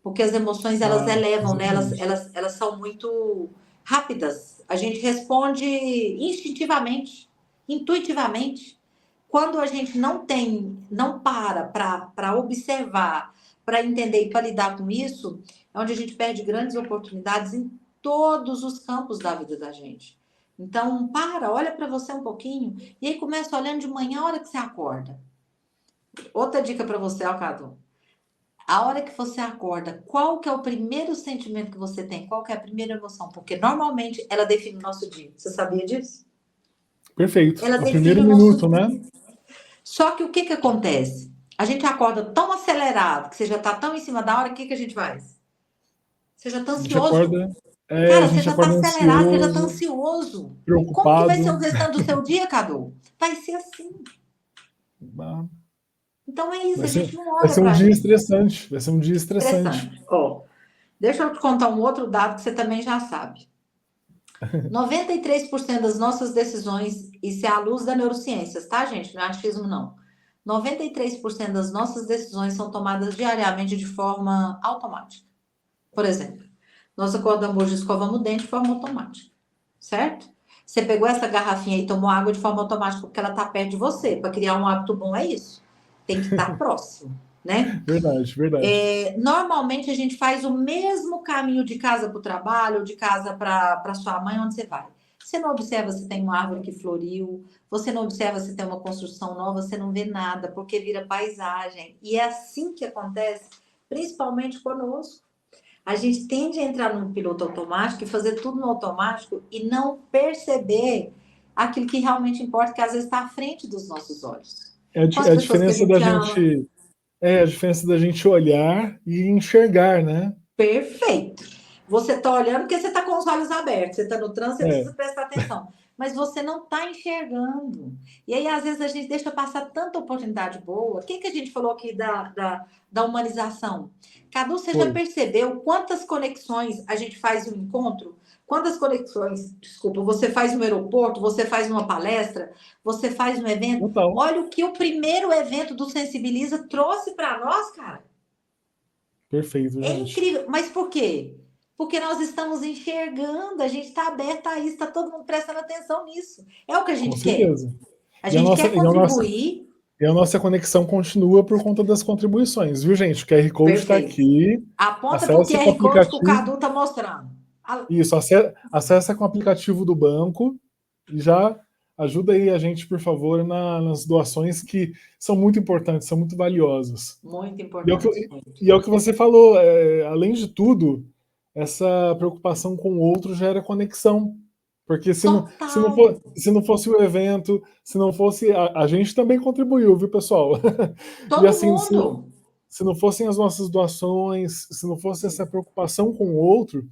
Porque as emoções, elas Ah, elevam, né? exatamente. Elas são muito rápidas. A gente responde instintivamente, intuitivamente. Quando a gente não para observar, para entender e para lidar com isso, é onde a gente perde grandes oportunidades em todos os campos da vida da gente. Então, olha para você um pouquinho, e aí começa olhando de manhã, a hora que você acorda. Outra dica para você, Alcado. A hora que você acorda, qual que é o primeiro sentimento que você tem? Qual que é a primeira emoção? Porque normalmente ela define o nosso dia. Você sabia disso? Perfeito. Ela É o define primeiro o nosso minuto, né? dia. Só que o que acontece? A gente acorda tão acelerado, que você já está tão em cima da hora, o que a gente faz? Você já está A gente ansioso. acorda, a Cara, você gente já está acorda acelerado, você já está ansioso, ansioso. Como que vai ser preocupado. o restante do seu dia, Cadu? Vai ser assim. Ah, Então é isso, Vai a ser, gente não vai olha ser um para a dia gente. estressante. Vai ser um dia estressante. Interessante. Ó, deixa eu te contar um outro dado que você também já sabe. 93% das nossas decisões, isso é à luz da neurociências, tá, gente? Não é achismo, não. 93% das nossas decisões são tomadas diariamente de forma automática. Por exemplo, nós acordamos hoje e escovamos o dente de forma automática, certo? Você pegou essa garrafinha e tomou água de forma automática porque ela está perto de você. Para criar um hábito bom é isso. Tem que estar próximo, né? Verdade, verdade. Normalmente a gente faz o mesmo caminho de casa para o trabalho, ou de casa para sua mãe, onde você vai. Você não observa se tem uma árvore que floriu, você não observa se tem uma construção nova, você não vê nada, porque vira paisagem. E é assim que acontece, principalmente conosco. A gente tende a entrar num piloto automático e fazer tudo no automático e não perceber aquilo que realmente importa, que às vezes está à frente dos nossos olhos. Com as É a pessoas que a diferença da gente ama. gente. É a diferença da gente olhar e enxergar, né? Perfeito. Você está olhando porque você está com os olhos abertos, você está no trânsito, você É, precisa prestar atenção. Mas você não está enxergando. E aí, às vezes, a gente deixa passar tanta oportunidade boa. O que, que a gente falou aqui da humanização? Cadu, você já foi. percebeu quantas conexões a gente faz em um encontro? Quantas conexões, desculpa, você faz no aeroporto, você faz numa palestra, você faz um evento? Total. Olha o que o primeiro evento do Sensibiliza trouxe para nós, cara. Perfeito, É gente. incrível. Mas por quê? Porque nós estamos enxergando, a gente está aberta a isso, está todo mundo prestando atenção nisso. É o que a Com gente quer. certeza. A E a gente nossa, quer contribuir. e a nossa conexão continua por conta das contribuições, viu, gente? O QR Code está Perfeito. aqui. Aponta para o Acesse com o QR Code que o aplicativo. Cadu está mostrando. Isso, acessa com o aplicativo do banco e já ajuda aí a gente, por favor, nas doações que são muito importantes, são muito valiosas. Muito E é o que, importante. Muito. e é o que você falou, além de tudo, essa preocupação com o outro gera conexão. Porque Total. se não fosse o evento, se não fosse. A gente também contribuiu, viu, pessoal? E Todo assim, mundo. se não fossem as nossas doações, se não fosse essa preocupação com o outro,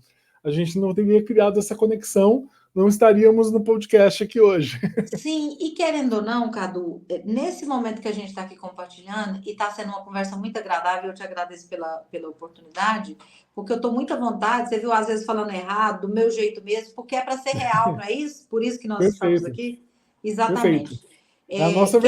a gente não teria criado essa conexão, não estaríamos no podcast aqui hoje. Sim, e querendo ou não, Cadu, nesse momento que a gente está aqui compartilhando, e está sendo uma conversa muito agradável, eu te agradeço pela oportunidade, porque eu estou muito à vontade, você viu, às vezes falando errado, do meu jeito mesmo, porque é para ser real, não é isso? Por isso que nós estamos Perfeito, aqui? perfeito. Exatamente. É a nossa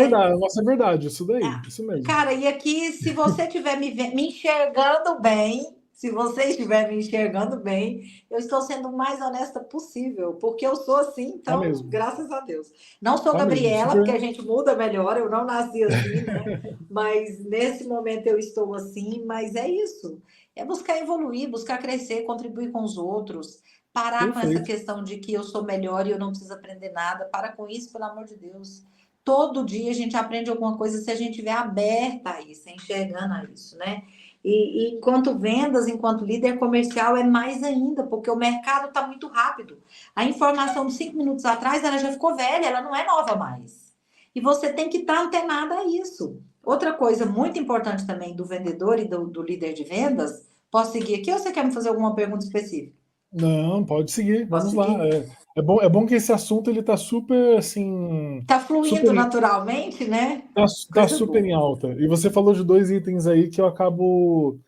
verdade, isso daí, isso mesmo. Cara, e aqui, se você estiver me enxergando bem, se você estiver me enxergando bem, eu estou sendo o mais honesta possível, porque eu sou assim, Tá então, mesmo, graças a Deus. Não sou tá mesmo, Gabriela, porque super. a gente muda melhor, eu não nasci assim, né? Mas nesse momento eu estou assim, mas é isso. É buscar evoluir, buscar crescer, contribuir com os outros, parar com essa Perfeito. questão de que eu sou melhor e eu não preciso aprender nada. Para com isso, pelo amor de Deus. Todo dia a gente aprende alguma coisa se a gente estiver aberta a isso, enxergando a isso, né? E enquanto vendas, enquanto líder comercial, é mais ainda, porque o mercado está muito rápido. A informação de 5 minutos atrás, ela já ficou velha, ela não é nova mais. E você tem que estar antenada a isso. Outra coisa muito importante também do vendedor e do líder de vendas, posso seguir aqui ou você quer me fazer alguma pergunta específica? Não, pode seguir, Posso vamos lá. seguir? É bom que esse assunto ele tá super assim, Está super fluindo naturalmente, né? tá Coisa super boa. em alta. E você falou de dois itens aí que eu acabo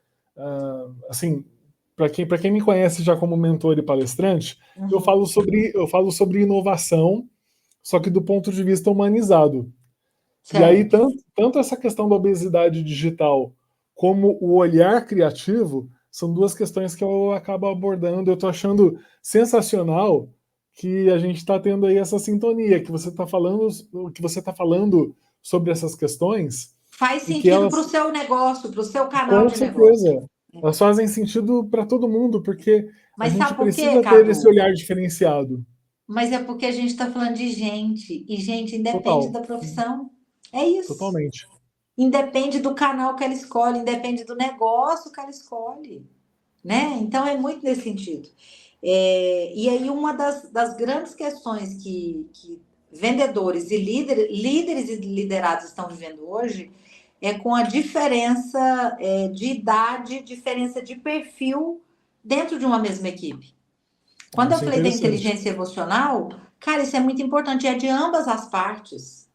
assim, para quem me conhece já como mentor e palestrante, Uhum. eu falo sobre inovação, só que do ponto de vista humanizado. E aí Certo. tanto essa questão da obesidade digital como o olhar criativo são duas questões que eu acabo abordando. Eu estou achando sensacional que a gente está tendo aí essa sintonia, que você tá falando sobre essas questões Faz e que sentido para o elas, seu negócio, para o seu canal com de negócio. certeza, elas fazem sentido para todo mundo, porque a Mas gente sabe por quê, precisa ter esse Cadu? olhar diferenciado. Mas é porque a gente está falando de gente, e gente independe Total, da profissão. É isso. totalmente. Independe do canal que ela escolhe, independe do negócio que ela escolhe. Né? Então é muito nesse sentido. E aí, uma das grandes questões que vendedores e líderes e liderados estão vivendo hoje é com a diferença de idade, diferença de perfil dentro de uma mesma equipe. Ah, Quando eu isso é falei da interessante. inteligência emocional, cara, isso é muito importante, é de ambas as partes.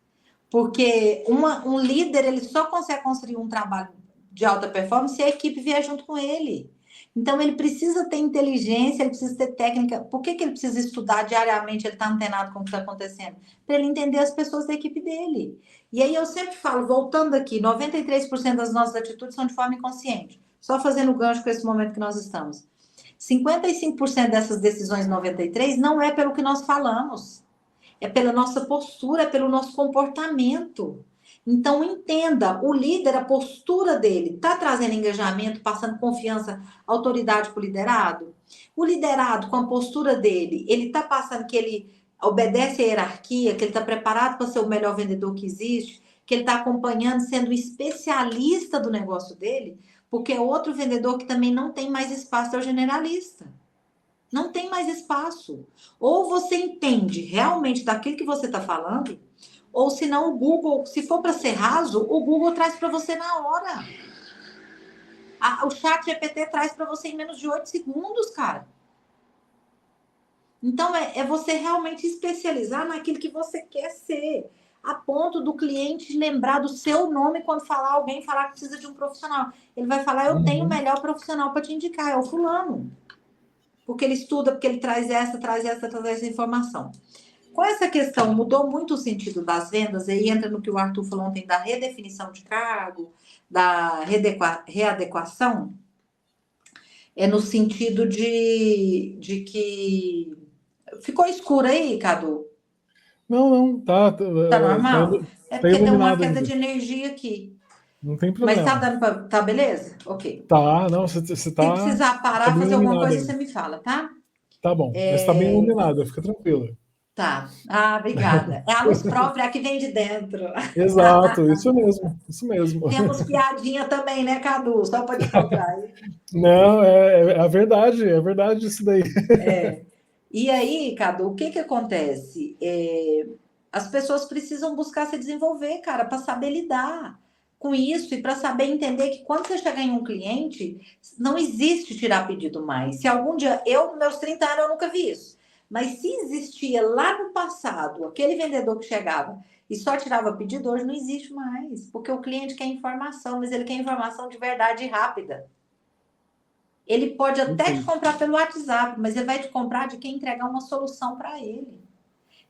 Porque um líder, ele só consegue construir um trabalho de alta performance se a equipe vier junto com ele. Então, ele precisa ter inteligência, ele precisa ter técnica. Por que ele precisa estudar diariamente, ele está antenado com o que está acontecendo? Para ele entender as pessoas da equipe dele. E aí eu sempre falo, voltando aqui, 93% das nossas atitudes são de forma inconsciente. Só fazendo gancho com esse momento que nós estamos. 55% dessas decisões 93% não é pelo que nós falamos. É pela nossa postura, é pelo nosso comportamento. Então, entenda, o líder, a postura dele, está trazendo engajamento, passando confiança, autoridade para o liderado? O liderado, com a postura dele, ele está passando que ele obedece à hierarquia, que ele está preparado para ser o melhor vendedor que existe, que ele está acompanhando, sendo um especialista do negócio dele, porque é outro vendedor que também não tem mais espaço, é o generalista. Não tem mais espaço. Ou você entende realmente daquilo que você está falando, ou se não, o Google, se for para ser raso, o Google traz para você na hora. O chat GPT traz para você em menos de 8 segundos, cara. Então, é você realmente especializar naquilo que você quer ser. A ponto do cliente lembrar do seu nome quando alguém falar que precisa de um profissional. Ele vai falar, eu tenho o melhor profissional para te indicar, é o fulano. Porque ele estuda, porque ele traz essa informação. Com essa questão, mudou muito o sentido das vendas, e aí entra no que o Arthur falou ontem da redefinição de cargo, da readequação, no sentido de que... Ficou escuro aí, Cadu? Não, tá. Tá normal? É Tá porque deu uma iluminado queda ainda. de energia aqui. Não tem Mas tá problema. dando pra... Tá beleza? Ok. Tá, não, você Se tá, precisar tá parar, bem fazer alguma iluminado coisa, ainda. você me fala, tá? Tá bom, mas tá bem iluminada, fica tranquila. Tá. Ah, obrigada. É a luz própria que vem de dentro. Exato, isso mesmo, isso mesmo. Temos piadinha também, né, Cadu? Só para descontrair. Não, é a verdade isso daí. E aí, Cadu, o que acontece? As pessoas precisam buscar se desenvolver, cara, para saber lidar com isso e para saber entender que quando você chegar em um cliente, não existe tirar pedido mais. Se algum dia, nos meus 30 anos, eu nunca vi isso. Mas se existia lá no passado, aquele vendedor que chegava e só tirava pedido, hoje não existe mais. Porque o cliente quer informação, mas ele quer informação de verdade e rápida. Ele pode até te comprar pelo WhatsApp, mas ele vai te comprar de quem entregar uma solução para ele.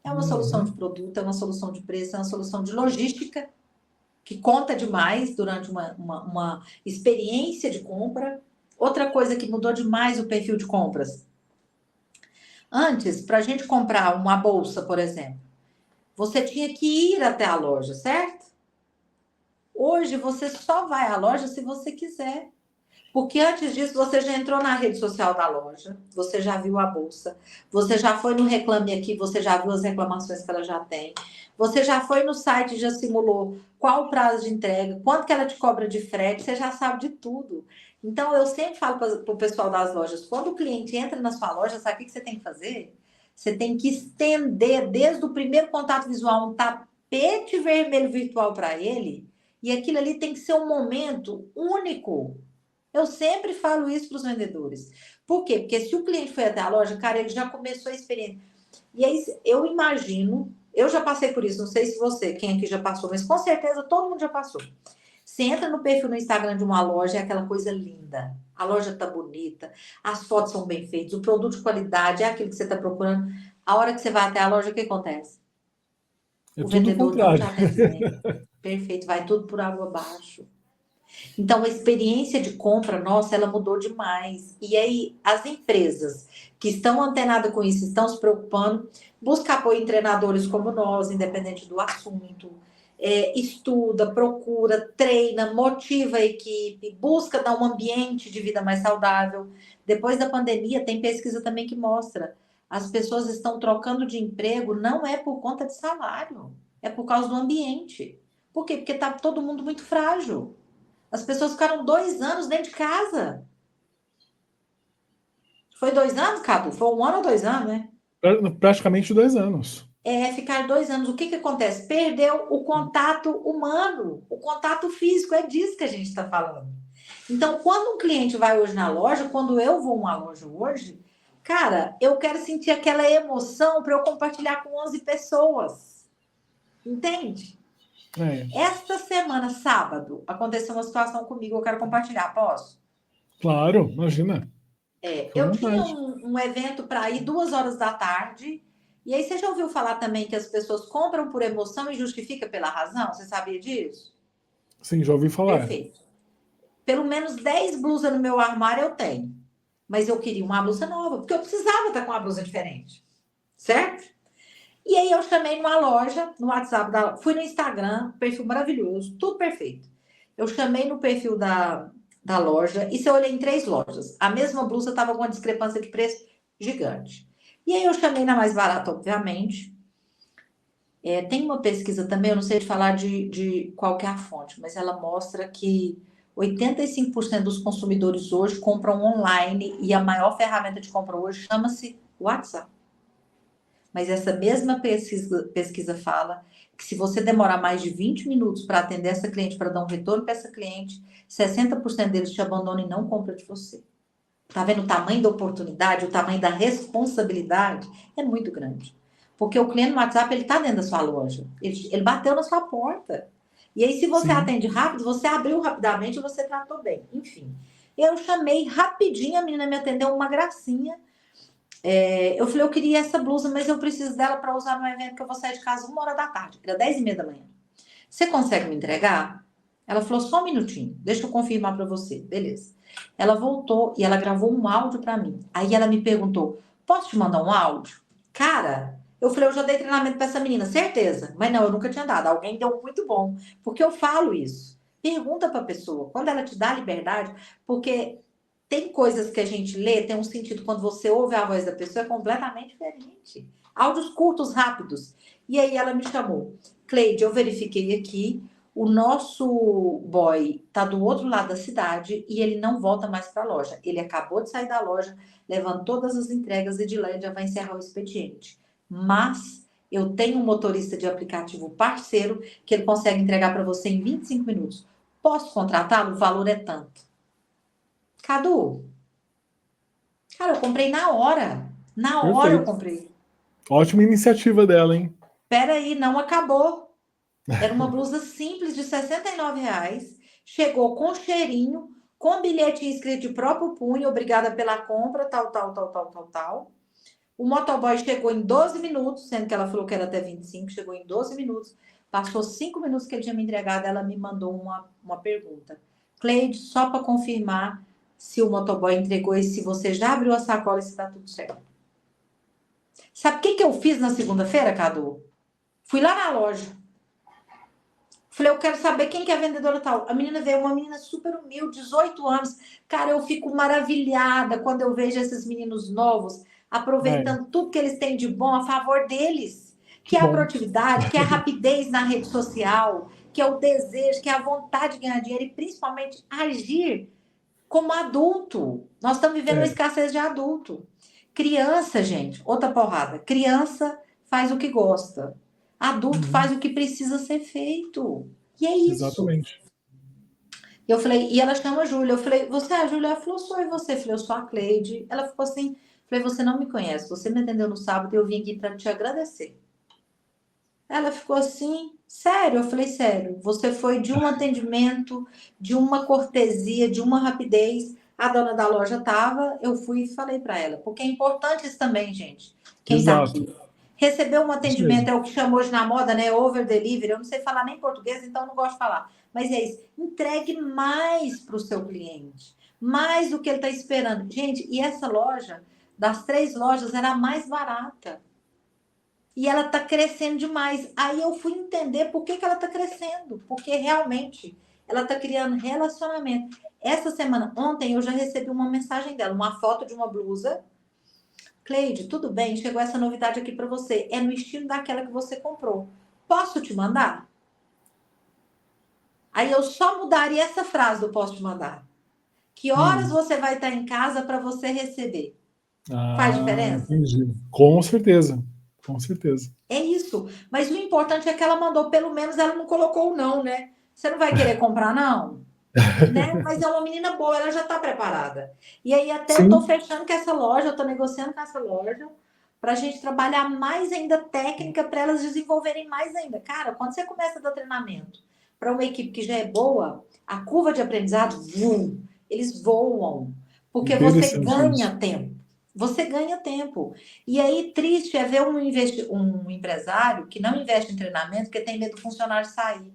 É uma solução de produto, é uma solução de preço, é uma solução de logística, que conta demais durante uma experiência de compra. Outra coisa que mudou demais o perfil de compras. Antes, para a gente comprar uma bolsa, por exemplo, você tinha que ir até a loja, certo? Hoje, você só vai à loja se você quiser. Porque antes disso, você já entrou na rede social da loja, você já viu a bolsa, você já foi no Reclame Aqui, você já viu as reclamações que ela já tem, você já foi no site e já simulou qual o prazo de entrega, quanto que ela te cobra de frete, você já sabe de tudo. Então, eu sempre falo para o pessoal das lojas, quando o cliente entra na sua loja, sabe o que você tem que fazer? Você tem que estender, desde o primeiro contato visual, um tapete vermelho virtual para ele, e aquilo ali tem que ser um momento único. Eu sempre falo isso para os vendedores. Por quê? Porque se o cliente foi até a loja, cara, ele já começou a experiência. E aí, eu imagino, eu já passei por isso, não sei se você, quem aqui já passou, mas com certeza todo mundo já passou. Você entra no perfil no Instagram de uma loja, é aquela coisa linda. A loja tá bonita, as fotos são bem feitas, o produto de qualidade é aquilo que você está procurando. A hora que você vai até a loja, o que acontece? É O tudo o vendedor não te contrário. atende bem. Perfeito, vai tudo por água abaixo. Então, a experiência de compra, nossa, ela mudou demais. E aí, as empresas que estão antenadas com isso, estão se preocupando, busca apoio em treinadores como nós, independente do assunto, estuda, procura, treina, motiva a equipe, busca dar um ambiente de vida mais saudável. Depois da pandemia, tem pesquisa também que mostra, as pessoas estão trocando de emprego, não é por conta de salário, é por causa do ambiente. Por quê? Porque está todo mundo muito frágil. As pessoas ficaram 2 anos dentro de casa. Foi 2 anos, Cadu? Foi 1 ano ou 2 anos, né? Praticamente 2 anos. Ficar 2 anos. O que acontece? Perdeu o contato humano, o contato físico. É disso que a gente está falando. Então, quando um cliente vai hoje na loja, quando eu vou a uma loja hoje, cara, eu quero sentir aquela emoção para eu compartilhar com 11 pessoas. Entende? É, Esta semana, sábado, aconteceu uma situação comigo, eu quero compartilhar, posso? claro, imagina. Fica à Eu tinha vontade. um evento para ir 2 horas da tarde, e aí você já ouviu falar também que as pessoas compram por emoção e justifica pela razão? Você sabia disso? Sim, já ouvi falar. Perfeito. Pelo menos 10 blusas no meu armário eu tenho. Mas eu queria uma blusa nova, porque eu precisava estar com uma blusa diferente. Certo? E aí eu chamei numa loja, no WhatsApp, fui no Instagram, perfil maravilhoso, tudo perfeito. Eu chamei no perfil da loja, e se eu olhei em 3 lojas, a mesma blusa estava com uma discrepância de preço gigante. E aí eu chamei na mais barata, obviamente. Tem uma pesquisa também, eu não sei te falar de qual que é a fonte, mas ela mostra que 85% dos consumidores hoje compram online e a maior ferramenta de compra hoje chama-se WhatsApp. Mas essa mesma pesquisa fala que se você demorar mais de 20 minutos para atender essa cliente, para dar um retorno para essa cliente, 60% deles te abandonam e não compram de você. Tá vendo o tamanho da oportunidade, o tamanho da responsabilidade? É muito grande. Porque o cliente no WhatsApp, ele tá dentro da sua loja. Ele bateu na sua porta. E aí, se você Sim. atende rápido, você abriu rapidamente e você tratou bem. Enfim, eu chamei rapidinho, a menina me atendeu uma gracinha. Eu falei, eu queria essa blusa, mas eu preciso dela para usar no evento que eu vou sair de casa 1 hora da tarde. Era 10h30 da manhã. Você consegue me entregar? Ela falou, só um minutinho, deixa eu confirmar para você. Beleza. Ela voltou e ela gravou um áudio para mim. Aí ela me perguntou, posso te mandar um áudio? Cara, eu falei, eu já dei treinamento para essa menina, certeza. Mas não, eu nunca tinha dado. Alguém deu muito bom. Porque eu falo isso. Pergunta para a pessoa. Quando ela te dá liberdade, porque tem coisas que a gente lê, tem um sentido quando você ouve a voz da pessoa, é completamente diferente. Áudios curtos, rápidos. E aí ela me chamou. Cleide, eu verifiquei aqui, o nosso boy tá do outro lado da cidade e ele não volta mais para a loja. Ele acabou de sair da loja, levando todas as entregas e de lá ele já vai encerrar o expediente. Mas eu tenho um motorista de aplicativo parceiro que ele consegue entregar para você em 25 minutos. Posso contratá-lo? O valor é tanto. Cadu, cara, eu comprei na hora. Na hora eu Perfeito. comprei. Ótima iniciativa dela, hein? Peraí, não acabou. Era uma blusa simples de R$ 69. Chegou com cheirinho, com bilhetinho escrito de próprio punho, obrigada pela compra, tal, tal, tal, tal, tal, tal. O motoboy chegou em 12 minutos, sendo que ela falou que era até 25, chegou em 12 minutos. Passou 5 minutos que ele tinha me entregado, ela me mandou uma pergunta. Cleide, só para confirmar se o motoboy entregou e se você já abriu a sacola e se está tudo certo. Sabe o que eu fiz na segunda-feira, Cadu? Fui lá na loja. Falei, eu quero saber quem que é a vendedora tal. A menina veio, uma menina super humilde, 18 anos. Cara, eu fico maravilhada quando eu vejo esses meninos novos É, aproveitando tudo que eles têm de bom a favor deles. Que que é a bom. produtividade, que é a rapidez na rede social, que é o desejo, que é a vontade de ganhar dinheiro e principalmente agir como adulto. Nós estamos vivendo uma É. escassez de adulto. Criança, gente, outra porrada. Criança faz o que gosta. Adulto faz Uhum, o que precisa ser feito. E é isso. exatamente. Eu falei, e ela chama a Júlia. Eu falei, você é a Júlia? Ela falou, sou e você? Eu falei, eu sou a Cleide. Ela ficou assim, falei, você não me conhece. Você me atendeu no sábado e eu vim aqui para te agradecer. Ela ficou assim, sério? Eu falei, sério. Você foi de um atendimento, de uma cortesia, de uma rapidez. A dona da loja tava, eu fui e falei para ela, porque é importante isso também, gente. Quem tá Exato. aqui. Recebeu um Isso atendimento, mesmo. é o que chamou hoje na moda, né? Over delivery. Eu não sei falar nem português, então não gosto de falar. Mas é isso. Entregue mais para o seu cliente. Mais do que ele está esperando. Gente, e essa loja, das 3 lojas, era a mais barata. E ela está crescendo demais. Aí eu fui entender por que ela está crescendo. Porque realmente ela está criando relacionamento. Essa semana, ontem, eu já recebi uma mensagem dela, uma foto de uma blusa. Cleide, tudo bem? Chegou essa novidade aqui para você. É no estilo daquela que você comprou. Posso te mandar? Aí eu só mudaria essa frase do posso te mandar. Que horas Hum. você vai estar em casa para você receber? Faz Ah, diferença? entendi. Com certeza. Com certeza. É isso. Mas o importante é que ela mandou, pelo menos ela não colocou o não, né? Você não vai querer comprar, não? Né? Mas é uma menina boa, ela já está preparada. E aí até eu estou Sim. fechando com essa loja, eu estou negociando com essa loja, para a gente trabalhar mais ainda técnica para elas desenvolverem mais ainda. Cara, quando você começa a dar treinamento para uma equipe que já é boa, a curva de aprendizado, eles voam, porque você Interessante isso. ganha tempo. Você ganha tempo. E aí, triste é ver um empresário que não investe em treinamento porque tem medo do funcionário sair.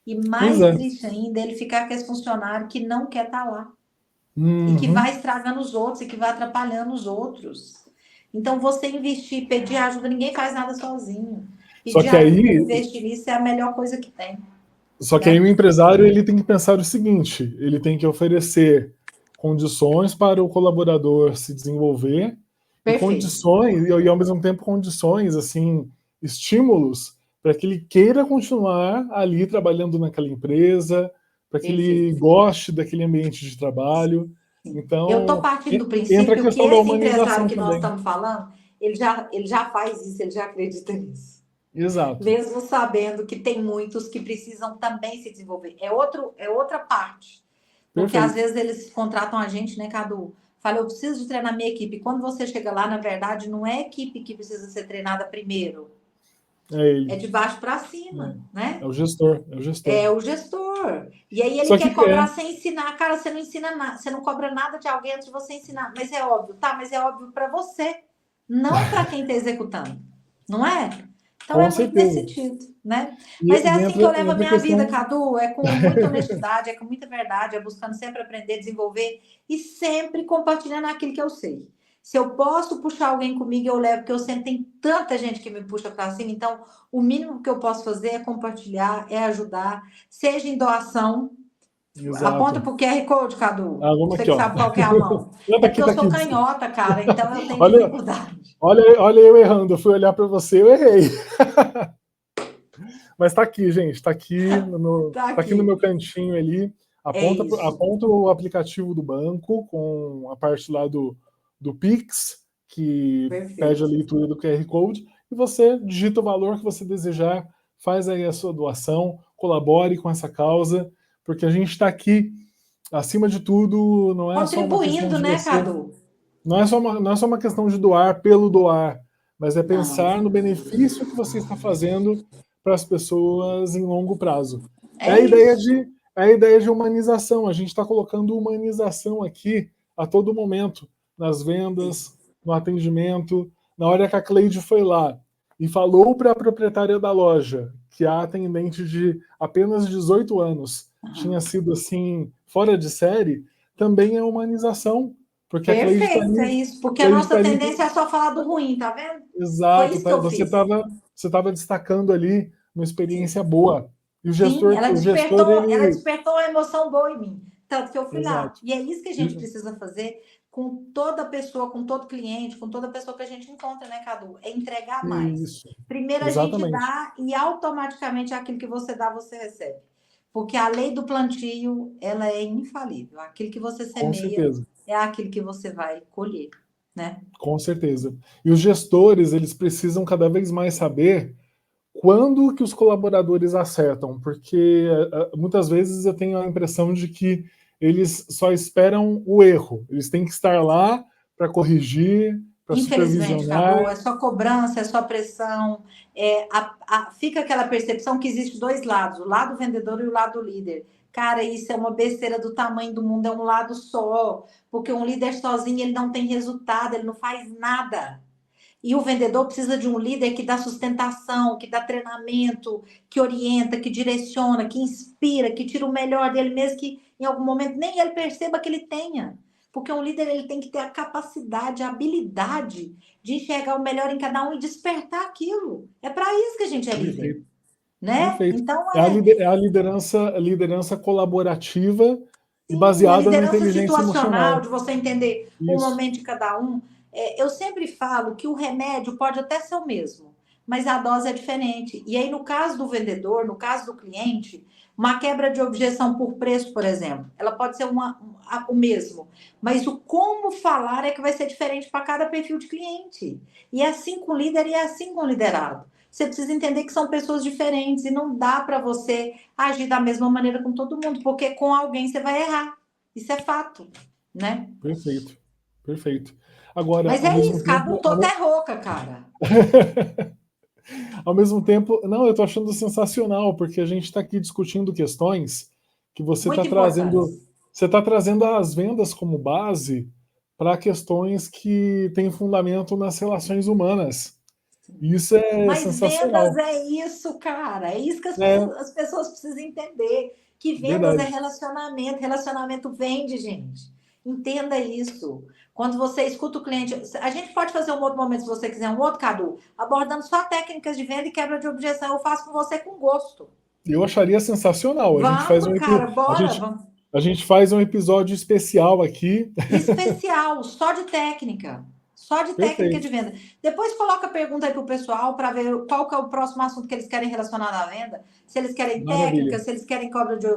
E Pois mais é. triste ainda, ele ficar com esse funcionário que não quer estar lá. E que Uhum. vai estragando os outros, e que vai atrapalhando os outros. Então, você investir, pedir ajuda, ninguém faz nada sozinho. Só Pedir que ajuda, aí, investir nisso é a melhor coisa que tem, só que aí o né? empresário ele tem que pensar o seguinte: ele tem que oferecer condições para o colaborador se desenvolver e Perfeito. condições e ao mesmo tempo condições assim, estímulos para que ele queira continuar ali trabalhando naquela empresa, para que ele Perfeito. goste daquele ambiente de trabalho. Sim. Eu estou Então, partindo do entra a princípio que questão da esse empresário humanização que nós também. estamos falando, ele já faz isso, ele já acredita nisso. Exato. Mesmo sabendo que tem muitos que precisam também se desenvolver. É outra parte. Porque às Perfeito. vezes eles contratam a gente, né, Cadu? Fala, eu preciso de treinar minha equipe. Quando você chega lá, na verdade, não é a equipe que precisa ser treinada primeiro. É É ele. de baixo para cima, É né? o gestor. É o gestor. É o gestor. E aí ele Só que quer cobrar sem ensinar. Cara, você não ensina nada, você não cobra nada de alguém antes de você ensinar. Mas é óbvio, tá? Mas é óbvio para você, não para quem está executando. Não é? Então com é muito nesse certeza. sentido, né? E, Mas é e assim entra, que eu levo a entra a minha vida, questão. Cadu. É com muita honestidade, é com muita verdade, é buscando sempre aprender, desenvolver e sempre compartilhando aquilo que eu sei. Se eu posso puxar alguém comigo, eu levo, porque eu sempre tenho tanta gente que me puxa para cima. Então, o mínimo que eu posso fazer é compartilhar, é ajudar, seja em doação. Aponta Exato. para o QR Code, Cadu. Ah, vamos Você aqui, que ó. sabe qual que é a mão. Tá É porque aqui, eu tá sou aqui. canhota, cara, então eu tenho Olha, dificuldade. olha eu errando. Eu fui olhar para você, eu errei. Mas tá aqui, gente. Tá tá aqui no meu aqui. cantinho ali. É isso. Aponta o aplicativo do banco com a parte lá do Pix, que pede a Perfeito. leitura do QR Code, e você digita o valor que você desejar, faz aí a sua doação, colabore com essa causa, porque a gente está aqui, acima de tudo, não é só uma questão Contribuindo, de né, você. Cadu? Não é só uma questão de doar pelo doar, mas é Não. pensar no benefício que você está fazendo para as pessoas em longo prazo. É É a ideia isso. de, é a ideia de humanização. A gente está colocando humanização aqui a todo momento, nas Sim. vendas, no atendimento. Na hora que a Cleide foi lá e falou para a proprietária da loja que a atendente de apenas 18 anos tinha Uhum. sido assim, fora de série, também é humanização, porque Perfeito, é isso. a Porque a Cleide nossa tá ali, tendência é só falar do ruim, tá vendo? Foi exato, isso que eu você fiz. estava destacando ali uma experiência Sim. boa. E Sim, o gestor ela ele, despertou uma emoção boa em mim. Tanto que eu fui lá. exato. E é isso que a gente precisa fazer com toda pessoa, com todo cliente, com toda pessoa que a gente encontra, né, Cadu? É entregar mais. Isso, Primeiro a gente exatamente, dá e automaticamente aquilo que você dá, você recebe. Porque a lei do plantio, ela é infalível. Aquilo que você com semeia certeza. é aquilo que você vai colher, né? Com certeza. E os gestores, eles precisam cada vez mais saber quando que os colaboradores acertam, porque muitas vezes eu tenho a impressão de que eles só esperam o erro. Eles têm que estar lá para corrigir, para Infelizmente, supervisionar. Cadu, é só cobrança, é só pressão, fica aquela percepção que existe dois lados, o lado vendedor e o lado líder. Cara, isso é uma besteira do tamanho do mundo, é um lado só, porque um líder sozinho ele não tem resultado, ele não faz nada. E o vendedor precisa de um líder que dá sustentação, que dá treinamento, que orienta, que direciona, que inspira, que tira o melhor dele, mesmo que em algum momento nem ele perceba que ele tenha. Porque um líder ele tem que ter a capacidade, a habilidade de enxergar o melhor em cada um e despertar aquilo. É para isso que a gente é líder, Perfeito, né? perfeito. Então É a liderança colaborativa e sim, a baseada na liderança inteligência situacional, emocional. de você entender o Isso. momento de cada um. Eu sempre falo que o remédio pode até ser o mesmo, mas a dose é diferente. E aí, no caso do vendedor, no caso do cliente, uma quebra de objeção por preço, por exemplo, ela pode ser o mesmo, mas o como falar é que vai ser diferente para cada perfil de cliente. E é assim com o líder e é assim com o liderado. Você precisa entender que são pessoas diferentes e não dá para você agir da mesma maneira com todo mundo, porque com alguém você vai errar. Isso é fato, né? Perfeito. Perfeito. Agora, Mas ao é mesmo isso, Cadu, tempo, tô até rouca, cara. ao mesmo tempo, não, eu estou achando sensacional, porque a gente está aqui discutindo questões que Muito importantes. você está trazendo as vendas como base para questões que têm fundamento nas relações humanas. E isso é Mas vendas sensacional. é isso, cara. É isso que É as pessoas precisam entender. Que vendas é verdade. relacionamento. Relacionamento vende, gente. Entenda isso. Quando você escuta o cliente, a gente pode fazer um outro momento, se você quiser, um outro, Cadu, abordando só técnicas de venda e quebra de objeção. Eu faço com você com gosto. Eu acharia sensacional. Vamos, cara, bora. Vamos. A gente faz um episódio especial aqui. Especial, só de técnica. Só de técnica de Perfeito. venda. Depois coloca a pergunta aí para o pessoal para ver qual que é o próximo assunto que eles querem relacionar à venda. Se eles querem Maravilha. técnica, se eles querem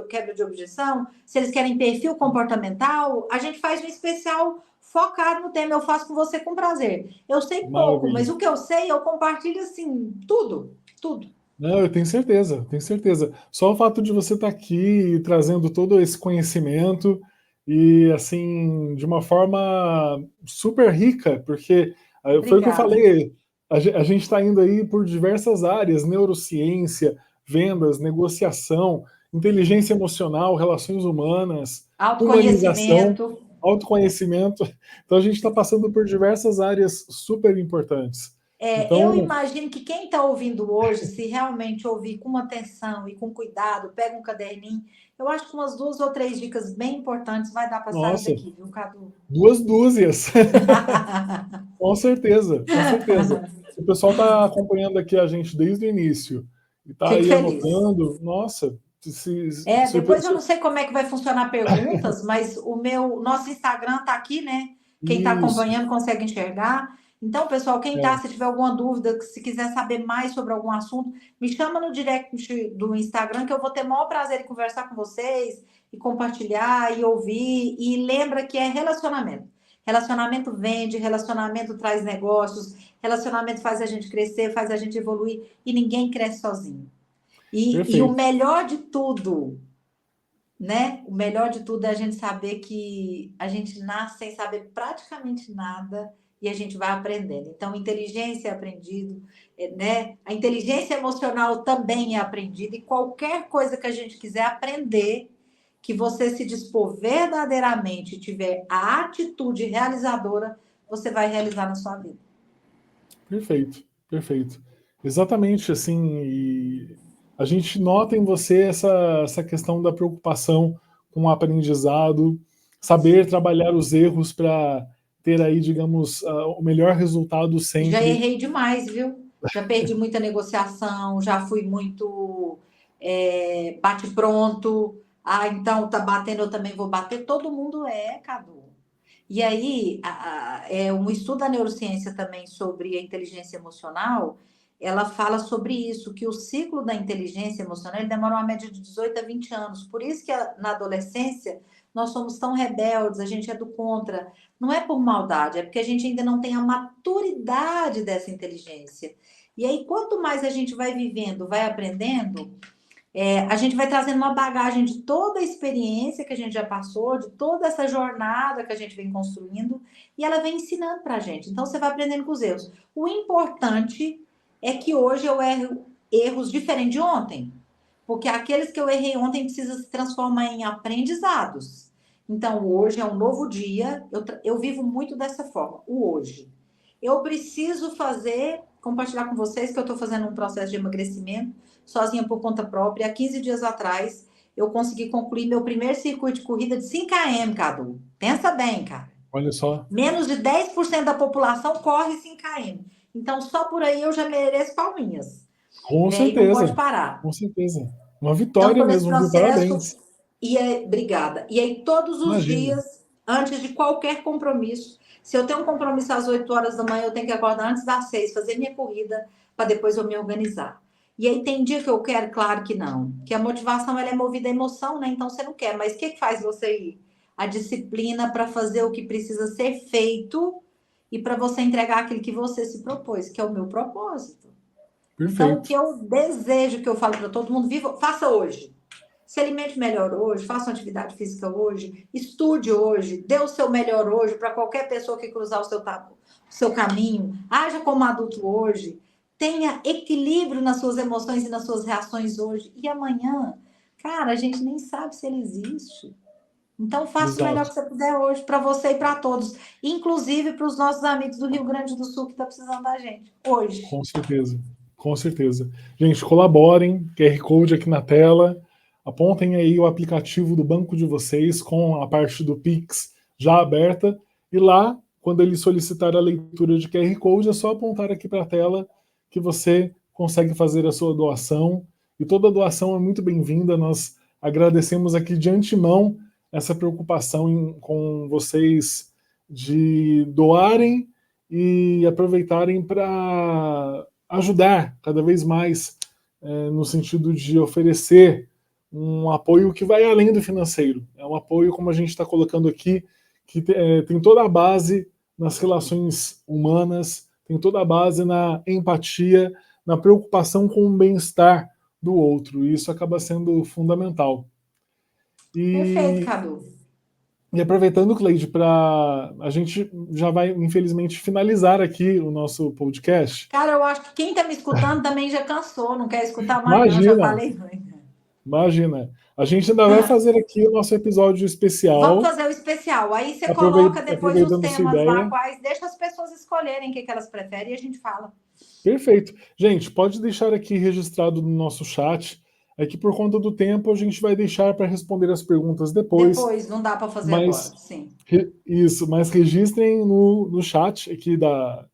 quebra de objeção, se eles querem perfil comportamental. A gente faz um especial focado no tema. Eu faço com você com prazer. Eu sei pouco, Maravilha. mas o que eu sei, eu compartilho assim, tudo, tudo. Não, eu tenho certeza, tenho certeza. Só o fato de você estar aqui trazendo todo esse conhecimento e assim, de uma forma super rica, porque foi o que eu Obrigada. falei, a gente está indo aí por diversas áreas, neurociência, vendas, negociação, inteligência emocional, relações humanas, humanização, Autoconhecimento. autoconhecimento. Então a gente está passando por diversas áreas super importantes. Eu Então, imagino que quem está ouvindo hoje, se realmente ouvir com atenção e com cuidado, pega um caderninho. Eu acho que umas 2 ou 3 dicas bem importantes vai dar para sair nossa, daqui, viu, Cadu? duas dúzias. Com certeza, com certeza. Se o pessoal está acompanhando aqui a gente desde o início e está Fico aí feliz. anotando, nossa, Depois eu não sei como é que vai funcionar perguntas, mas nosso Instagram está aqui, né? Quem está isso, acompanhando consegue enxergar. Então, pessoal, quem está, é, se tiver alguma dúvida, se quiser saber mais sobre algum assunto, me chama no direct do Instagram, que eu vou ter o maior prazer em conversar com vocês, e compartilhar, e ouvir. E lembra que é relacionamento. Relacionamento vende, relacionamento traz negócios, relacionamento faz a gente crescer, faz a gente evoluir, e ninguém cresce sozinho. E o perfeito, melhor de tudo, né? O melhor de tudo é a gente saber que a gente nasce sem saber praticamente nada e a gente vai aprendendo. Então, inteligência é aprendido, né? A inteligência emocional também é aprendida e qualquer coisa que a gente quiser aprender, que você se dispor verdadeiramente e tiver a atitude realizadora, você vai realizar na sua vida. perfeito, perfeito. Exatamente assim, e a gente nota em você essa questão da preocupação com o aprendizado, saber trabalhar os erros para ter aí, digamos, o melhor resultado Já sempre. errei demais, viu? Já perdi muita negociação, já fui muito bate pronto. Ah, então tá batendo, eu também vou bater. Todo mundo Cadu. E aí, um estudo da neurociência também sobre a inteligência emocional, ela fala sobre isso, que o ciclo da inteligência emocional ele demora uma média de 18 a 20 anos. Por isso que na adolescência nós somos tão rebeldes, a gente é do contra. Não é por maldade, é porque a gente ainda não tem a maturidade dessa inteligência. E aí, quanto mais a gente vai vivendo, vai aprendendo, a gente vai trazendo uma bagagem de toda a experiência que a gente já passou, de toda essa jornada que a gente vem construindo, e ela vem ensinando para a gente. Então, você vai aprendendo com os erros. O importante é que hoje eu erro erros diferentes de ontem, porque aqueles que eu errei ontem precisam se transformar em aprendizados. Então, hoje é um novo dia, eu vivo muito dessa forma, o hoje. Eu preciso compartilhar com vocês que eu estou fazendo um processo de emagrecimento sozinha por conta própria. Há 15 dias atrás, eu consegui concluir meu primeiro circuito de corrida de 5 km, Cadu. Pensa bem, cara. Olha só, Menos de 10% da população corre 5 km. Então, só por aí eu já mereço palminhas. com Né? E não pode certeza, parar. com certeza. Uma Então, vitória estou nesse mesmo, viu? processo Parabéns. obrigada. E aí, todos os Imagina. dias, antes de qualquer compromisso, se eu tenho um compromisso às 8 horas da manhã, eu tenho que acordar antes das 6, fazer minha corrida, para depois eu me organizar. E aí, tem dia que eu quero? Claro que não. Que a motivação ela é movida à emoção, né? Então, você não quer. Mas o que faz você ir? A disciplina para fazer o que precisa ser feito e para você entregar aquilo que você se propôs, que é o meu propósito. Então, o Perfeito. que eu desejo, que eu falo para todo mundo, viva, faça hoje. Se alimente melhor hoje, faça uma atividade física hoje, estude hoje, dê o seu melhor hoje para qualquer pessoa que cruzar o seu caminho, haja como adulto hoje, tenha equilíbrio nas suas emoções e nas suas reações hoje. E amanhã, cara, a gente nem sabe se ele existe. Então, faça o melhor Exato. que você puder hoje para você e para todos, inclusive para os nossos amigos do Rio Grande do Sul que estão precisando da gente hoje. Com certeza, com certeza. Gente, colaborem, QR Code aqui na tela, apontem aí o aplicativo do banco de vocês com a parte do Pix já aberta, e lá, quando ele solicitar a leitura de QR Code, é só apontar aqui para a tela que você consegue fazer a sua doação, e toda doação é muito bem-vinda, nós agradecemos aqui de antemão essa preocupação com vocês de doarem e aproveitarem para ajudar cada vez mais no sentido de oferecer um apoio que vai além do financeiro. É um apoio, como a gente está colocando aqui, que tem toda a base nas relações humanas, tem toda a base na empatia, na preocupação com o bem-estar do outro. E isso acaba sendo fundamental. Perfeito, Cadu. E aproveitando, Cleide, para a gente já vai, infelizmente, finalizar aqui o nosso podcast. Cara, eu acho que quem está me escutando também já cansou, não quer escutar mais, não, já Imagina, falei muito. imagina. A gente ainda vai fazer aqui o nosso episódio especial. Vamos fazer o especial. Aí você coloca depois os aproveitando sua temas lá, ideia. quais, deixa as pessoas escolherem o que elas preferem e a gente fala. Perfeito. Gente, pode deixar aqui registrado no nosso chat. É que por conta do tempo a gente vai deixar para responder as perguntas depois. Depois, não dá para fazer agora, sim. Isso, mas registrem no chat aqui da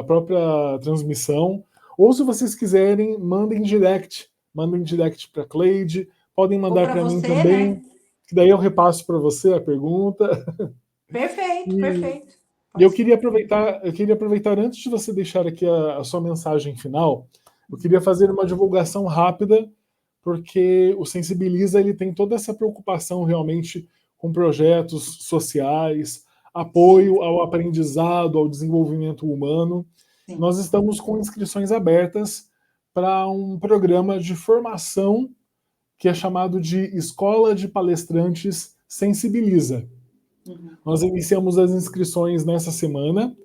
própria transmissão. Ou se vocês quiserem, mandem direct. Mandem direct para Cleide. Podem mandar para mim também. Né? Que daí eu repasso para você a pergunta. Perfeito, perfeito. E eu queria aproveitar antes de você deixar aqui a sua mensagem final, eu queria fazer uma divulgação rápida, porque o Sensibiliza ele tem toda essa preocupação realmente com projetos sociais, apoio ao aprendizado, ao desenvolvimento humano. Sim. Nós estamos com inscrições abertas para um programa de formação que é chamado de Escola de Palestrantes Sensibiliza. Uhum. Nós iniciamos as inscrições nessa semana,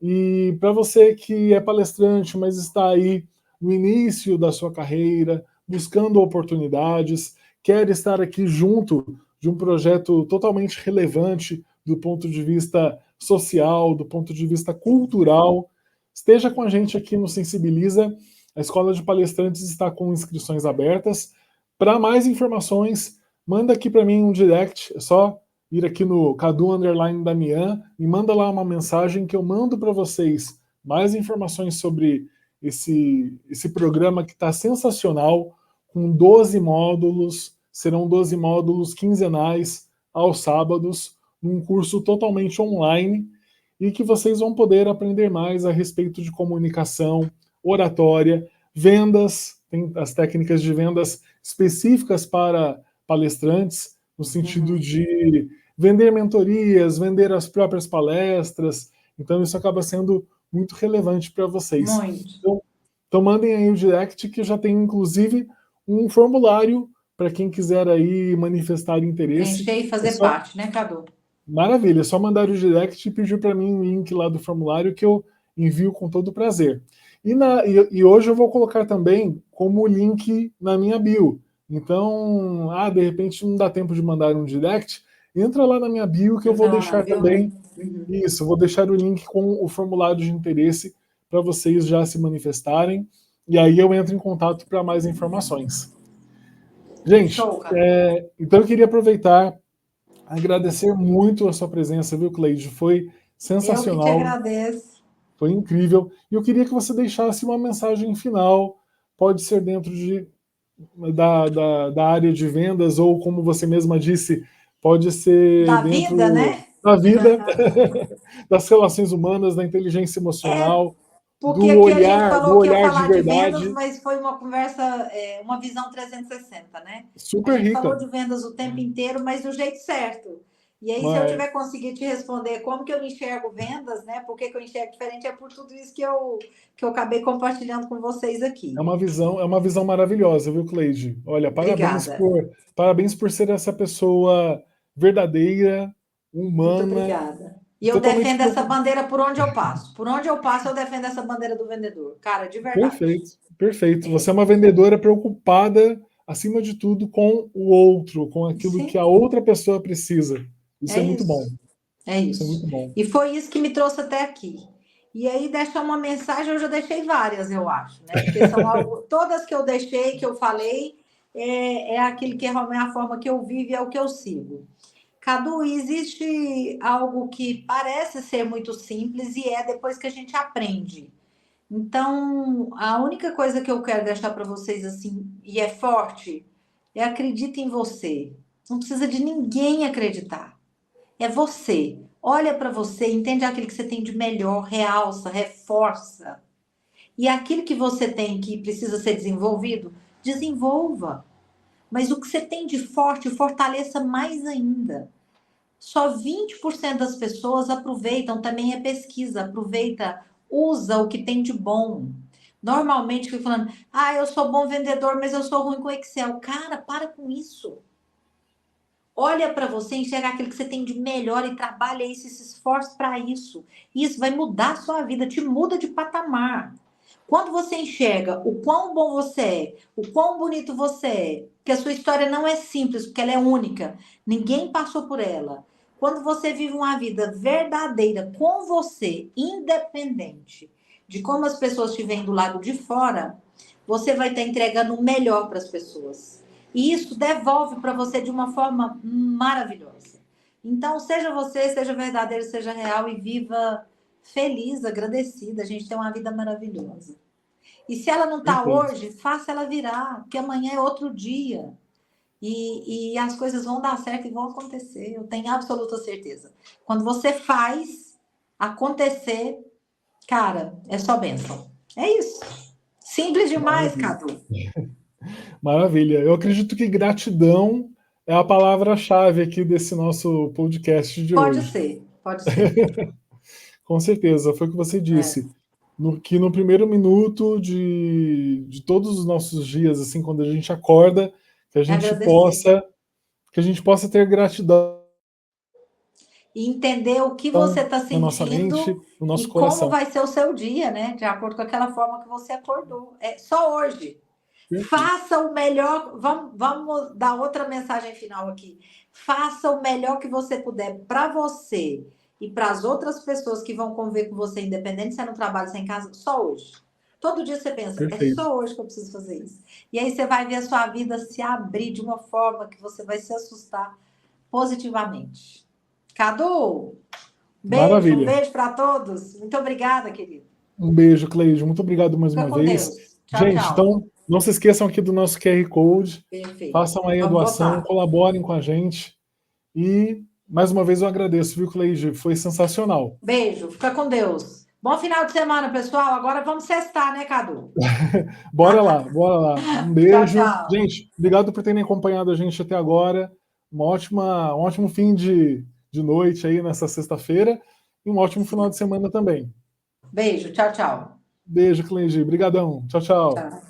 e para você que é palestrante, mas está aí no início da sua carreira, buscando oportunidades, quer estar aqui junto de um projeto totalmente relevante do ponto de vista social, do ponto de vista cultural, esteja com a gente aqui no Sensibiliza. A Escola de Palestrantes está com inscrições abertas. Para mais informações, manda aqui para mim um direct, é só ir aqui no Cadu_Damian e manda lá uma mensagem que eu mando para vocês mais informações sobre esse programa que está sensacional, com 12 módulos, serão 12 módulos quinzenais aos sábados, num curso totalmente online, e que vocês vão poder aprender mais a respeito de comunicação, oratória, vendas, tem as técnicas de vendas específicas para palestrantes, no sentido de vender mentorias, vender as próprias palestras. Então isso acaba sendo muito relevante para vocês. Então mandem aí o direct, que já tem inclusive um formulário para quem quiser aí manifestar interesse. Encher e fazer parte, né, Cadu? Maravilha, é só mandar o direct e pedir para mim o link lá do formulário que eu envio com todo prazer. E hoje eu vou colocar também como link na minha bio. Então, de repente não dá tempo de mandar um direct, entra lá na minha bio que eu vou deixar também. Isso, vou deixar o link com o formulário de interesse para vocês já se manifestarem. E aí eu entro em contato para mais informações. Gente, então eu queria aproveitar, agradecer muito a sua presença, viu, Cleide? Foi sensacional. Eu que te agradeço. Foi incrível. E eu queria que você deixasse uma mensagem final. Pode ser dentro da área de vendas, ou como você mesma disse, pode ser da dentro vida, né? Da vida, das relações humanas, da inteligência emocional, porque do aqui olhar, a gente falou que ia falar de verdade. vendas, mas foi uma conversa, uma visão 360, né? Super a gente rica. Falou de vendas o tempo inteiro, mas do jeito certo. E aí, se eu Mas tiver conseguido te responder como que eu enxergo vendas, né? Por que que eu enxergo diferente, é por tudo isso que eu acabei compartilhando com vocês aqui. é uma visão maravilhosa, viu, Cleide? Olha, Obrigada. parabéns por ser essa pessoa verdadeira, Muito humana, obrigada. E eu totalmente defendo essa bandeira por onde eu passo. Por onde eu passo, eu defendo essa bandeira do vendedor. Cara, de verdade. perfeito, perfeito. É. Você é uma vendedora preocupada, acima de tudo, com o outro, com aquilo que a Sim, outra pessoa precisa. Isso é é muito bom. isso. É Isso é isso. muito bom. E foi isso que me trouxe até aqui. E aí, deixar uma mensagem, eu já deixei várias, eu acho, né? Porque são todas que eu deixei, que eu falei, é aquilo que é a forma que eu vivo e é o que eu sigo. Cadu, existe algo que parece ser muito simples e é depois que a gente aprende. Então, a única coisa que eu quero deixar para vocês assim, e é forte, é acredita em você. Não precisa de ninguém acreditar. É você. Olha para você, entende aquilo que você tem de melhor, realça, reforça. E aquilo que você tem que precisa ser desenvolvido, desenvolva. Mas o que você tem de forte, fortaleça mais ainda. Só 20% das pessoas aproveitam, também é pesquisa, aproveita, usa o que tem de bom. Normalmente fica falando, eu sou bom vendedor, mas eu sou ruim com Excel. Cara, para com isso. Olha para você, enxerga aquilo que você tem de melhor e trabalha isso e se esforce para isso. Isso vai mudar a sua vida, te muda de patamar. Quando você enxerga o quão bom você é, o quão bonito você é, que a sua história não é simples, porque ela é única, ninguém passou por ela. Quando você vive uma vida verdadeira com você, independente de como as pessoas te veem do lado de fora, você vai estar entregando o melhor para as pessoas. E isso devolve para você de uma forma maravilhosa. Então, seja você, seja verdadeiro, seja real e viva feliz, agradecida. A gente tem uma vida maravilhosa. E se ela não está Perfeito. hoje, faça ela virar, porque amanhã é outro dia. E as coisas vão dar certo e vão acontecer. Eu tenho absoluta certeza. Quando você faz acontecer, cara, é só bênção. É isso. Simples demais, Maravilha. Cadu. Maravilha. Eu acredito que gratidão é a palavra-chave aqui desse nosso podcast de Pode hoje. ser, pode ser. Com certeza, foi o que você É. disse. Que no primeiro minuto de todos os nossos dias, assim, quando a gente acorda, que a É gente agradecer. possa, que a gente possa ter gratidão E entender o que você está na nossa mente, sentindo no nosso e como coração. vai ser o seu dia, né? De acordo com aquela forma que você acordou. É só hoje. Perfeito. Faça o melhor. Vamos dar outra mensagem final aqui. Faça o melhor que você puder para você e para as outras pessoas que vão conviver com você, independente se é no trabalho, se é em casa, só hoje. Todo dia você pensa, é Perfeito. só hoje que eu preciso fazer isso. E aí você vai ver a sua vida se abrir de uma forma que você vai se assustar positivamente. Cadu, um Maravilha. beijo para todos. Muito obrigada, querido. Um beijo, Cleide. Muito obrigado mais Fica uma com vez. Deus. Tchau, Gente, tchau. então não se esqueçam aqui do nosso QR Code. Perfeito. Façam aí a Vamos doação, botar. colaborem com a gente. E mais uma vez eu agradeço, viu, Cleide? Foi sensacional. Beijo. Fica com Deus. Bom final de semana, pessoal. Agora vamos sextar, né, Cadu? Bora lá, bora lá. Um Tchau, beijo. tchau. Gente, obrigado por terem acompanhado a gente até agora. Um ótimo fim de noite aí nessa sexta-feira e um ótimo final de semana também. Beijo. Tchau, tchau. Beijo, Cleide. Obrigadão. Tchau, tchau. Tchau.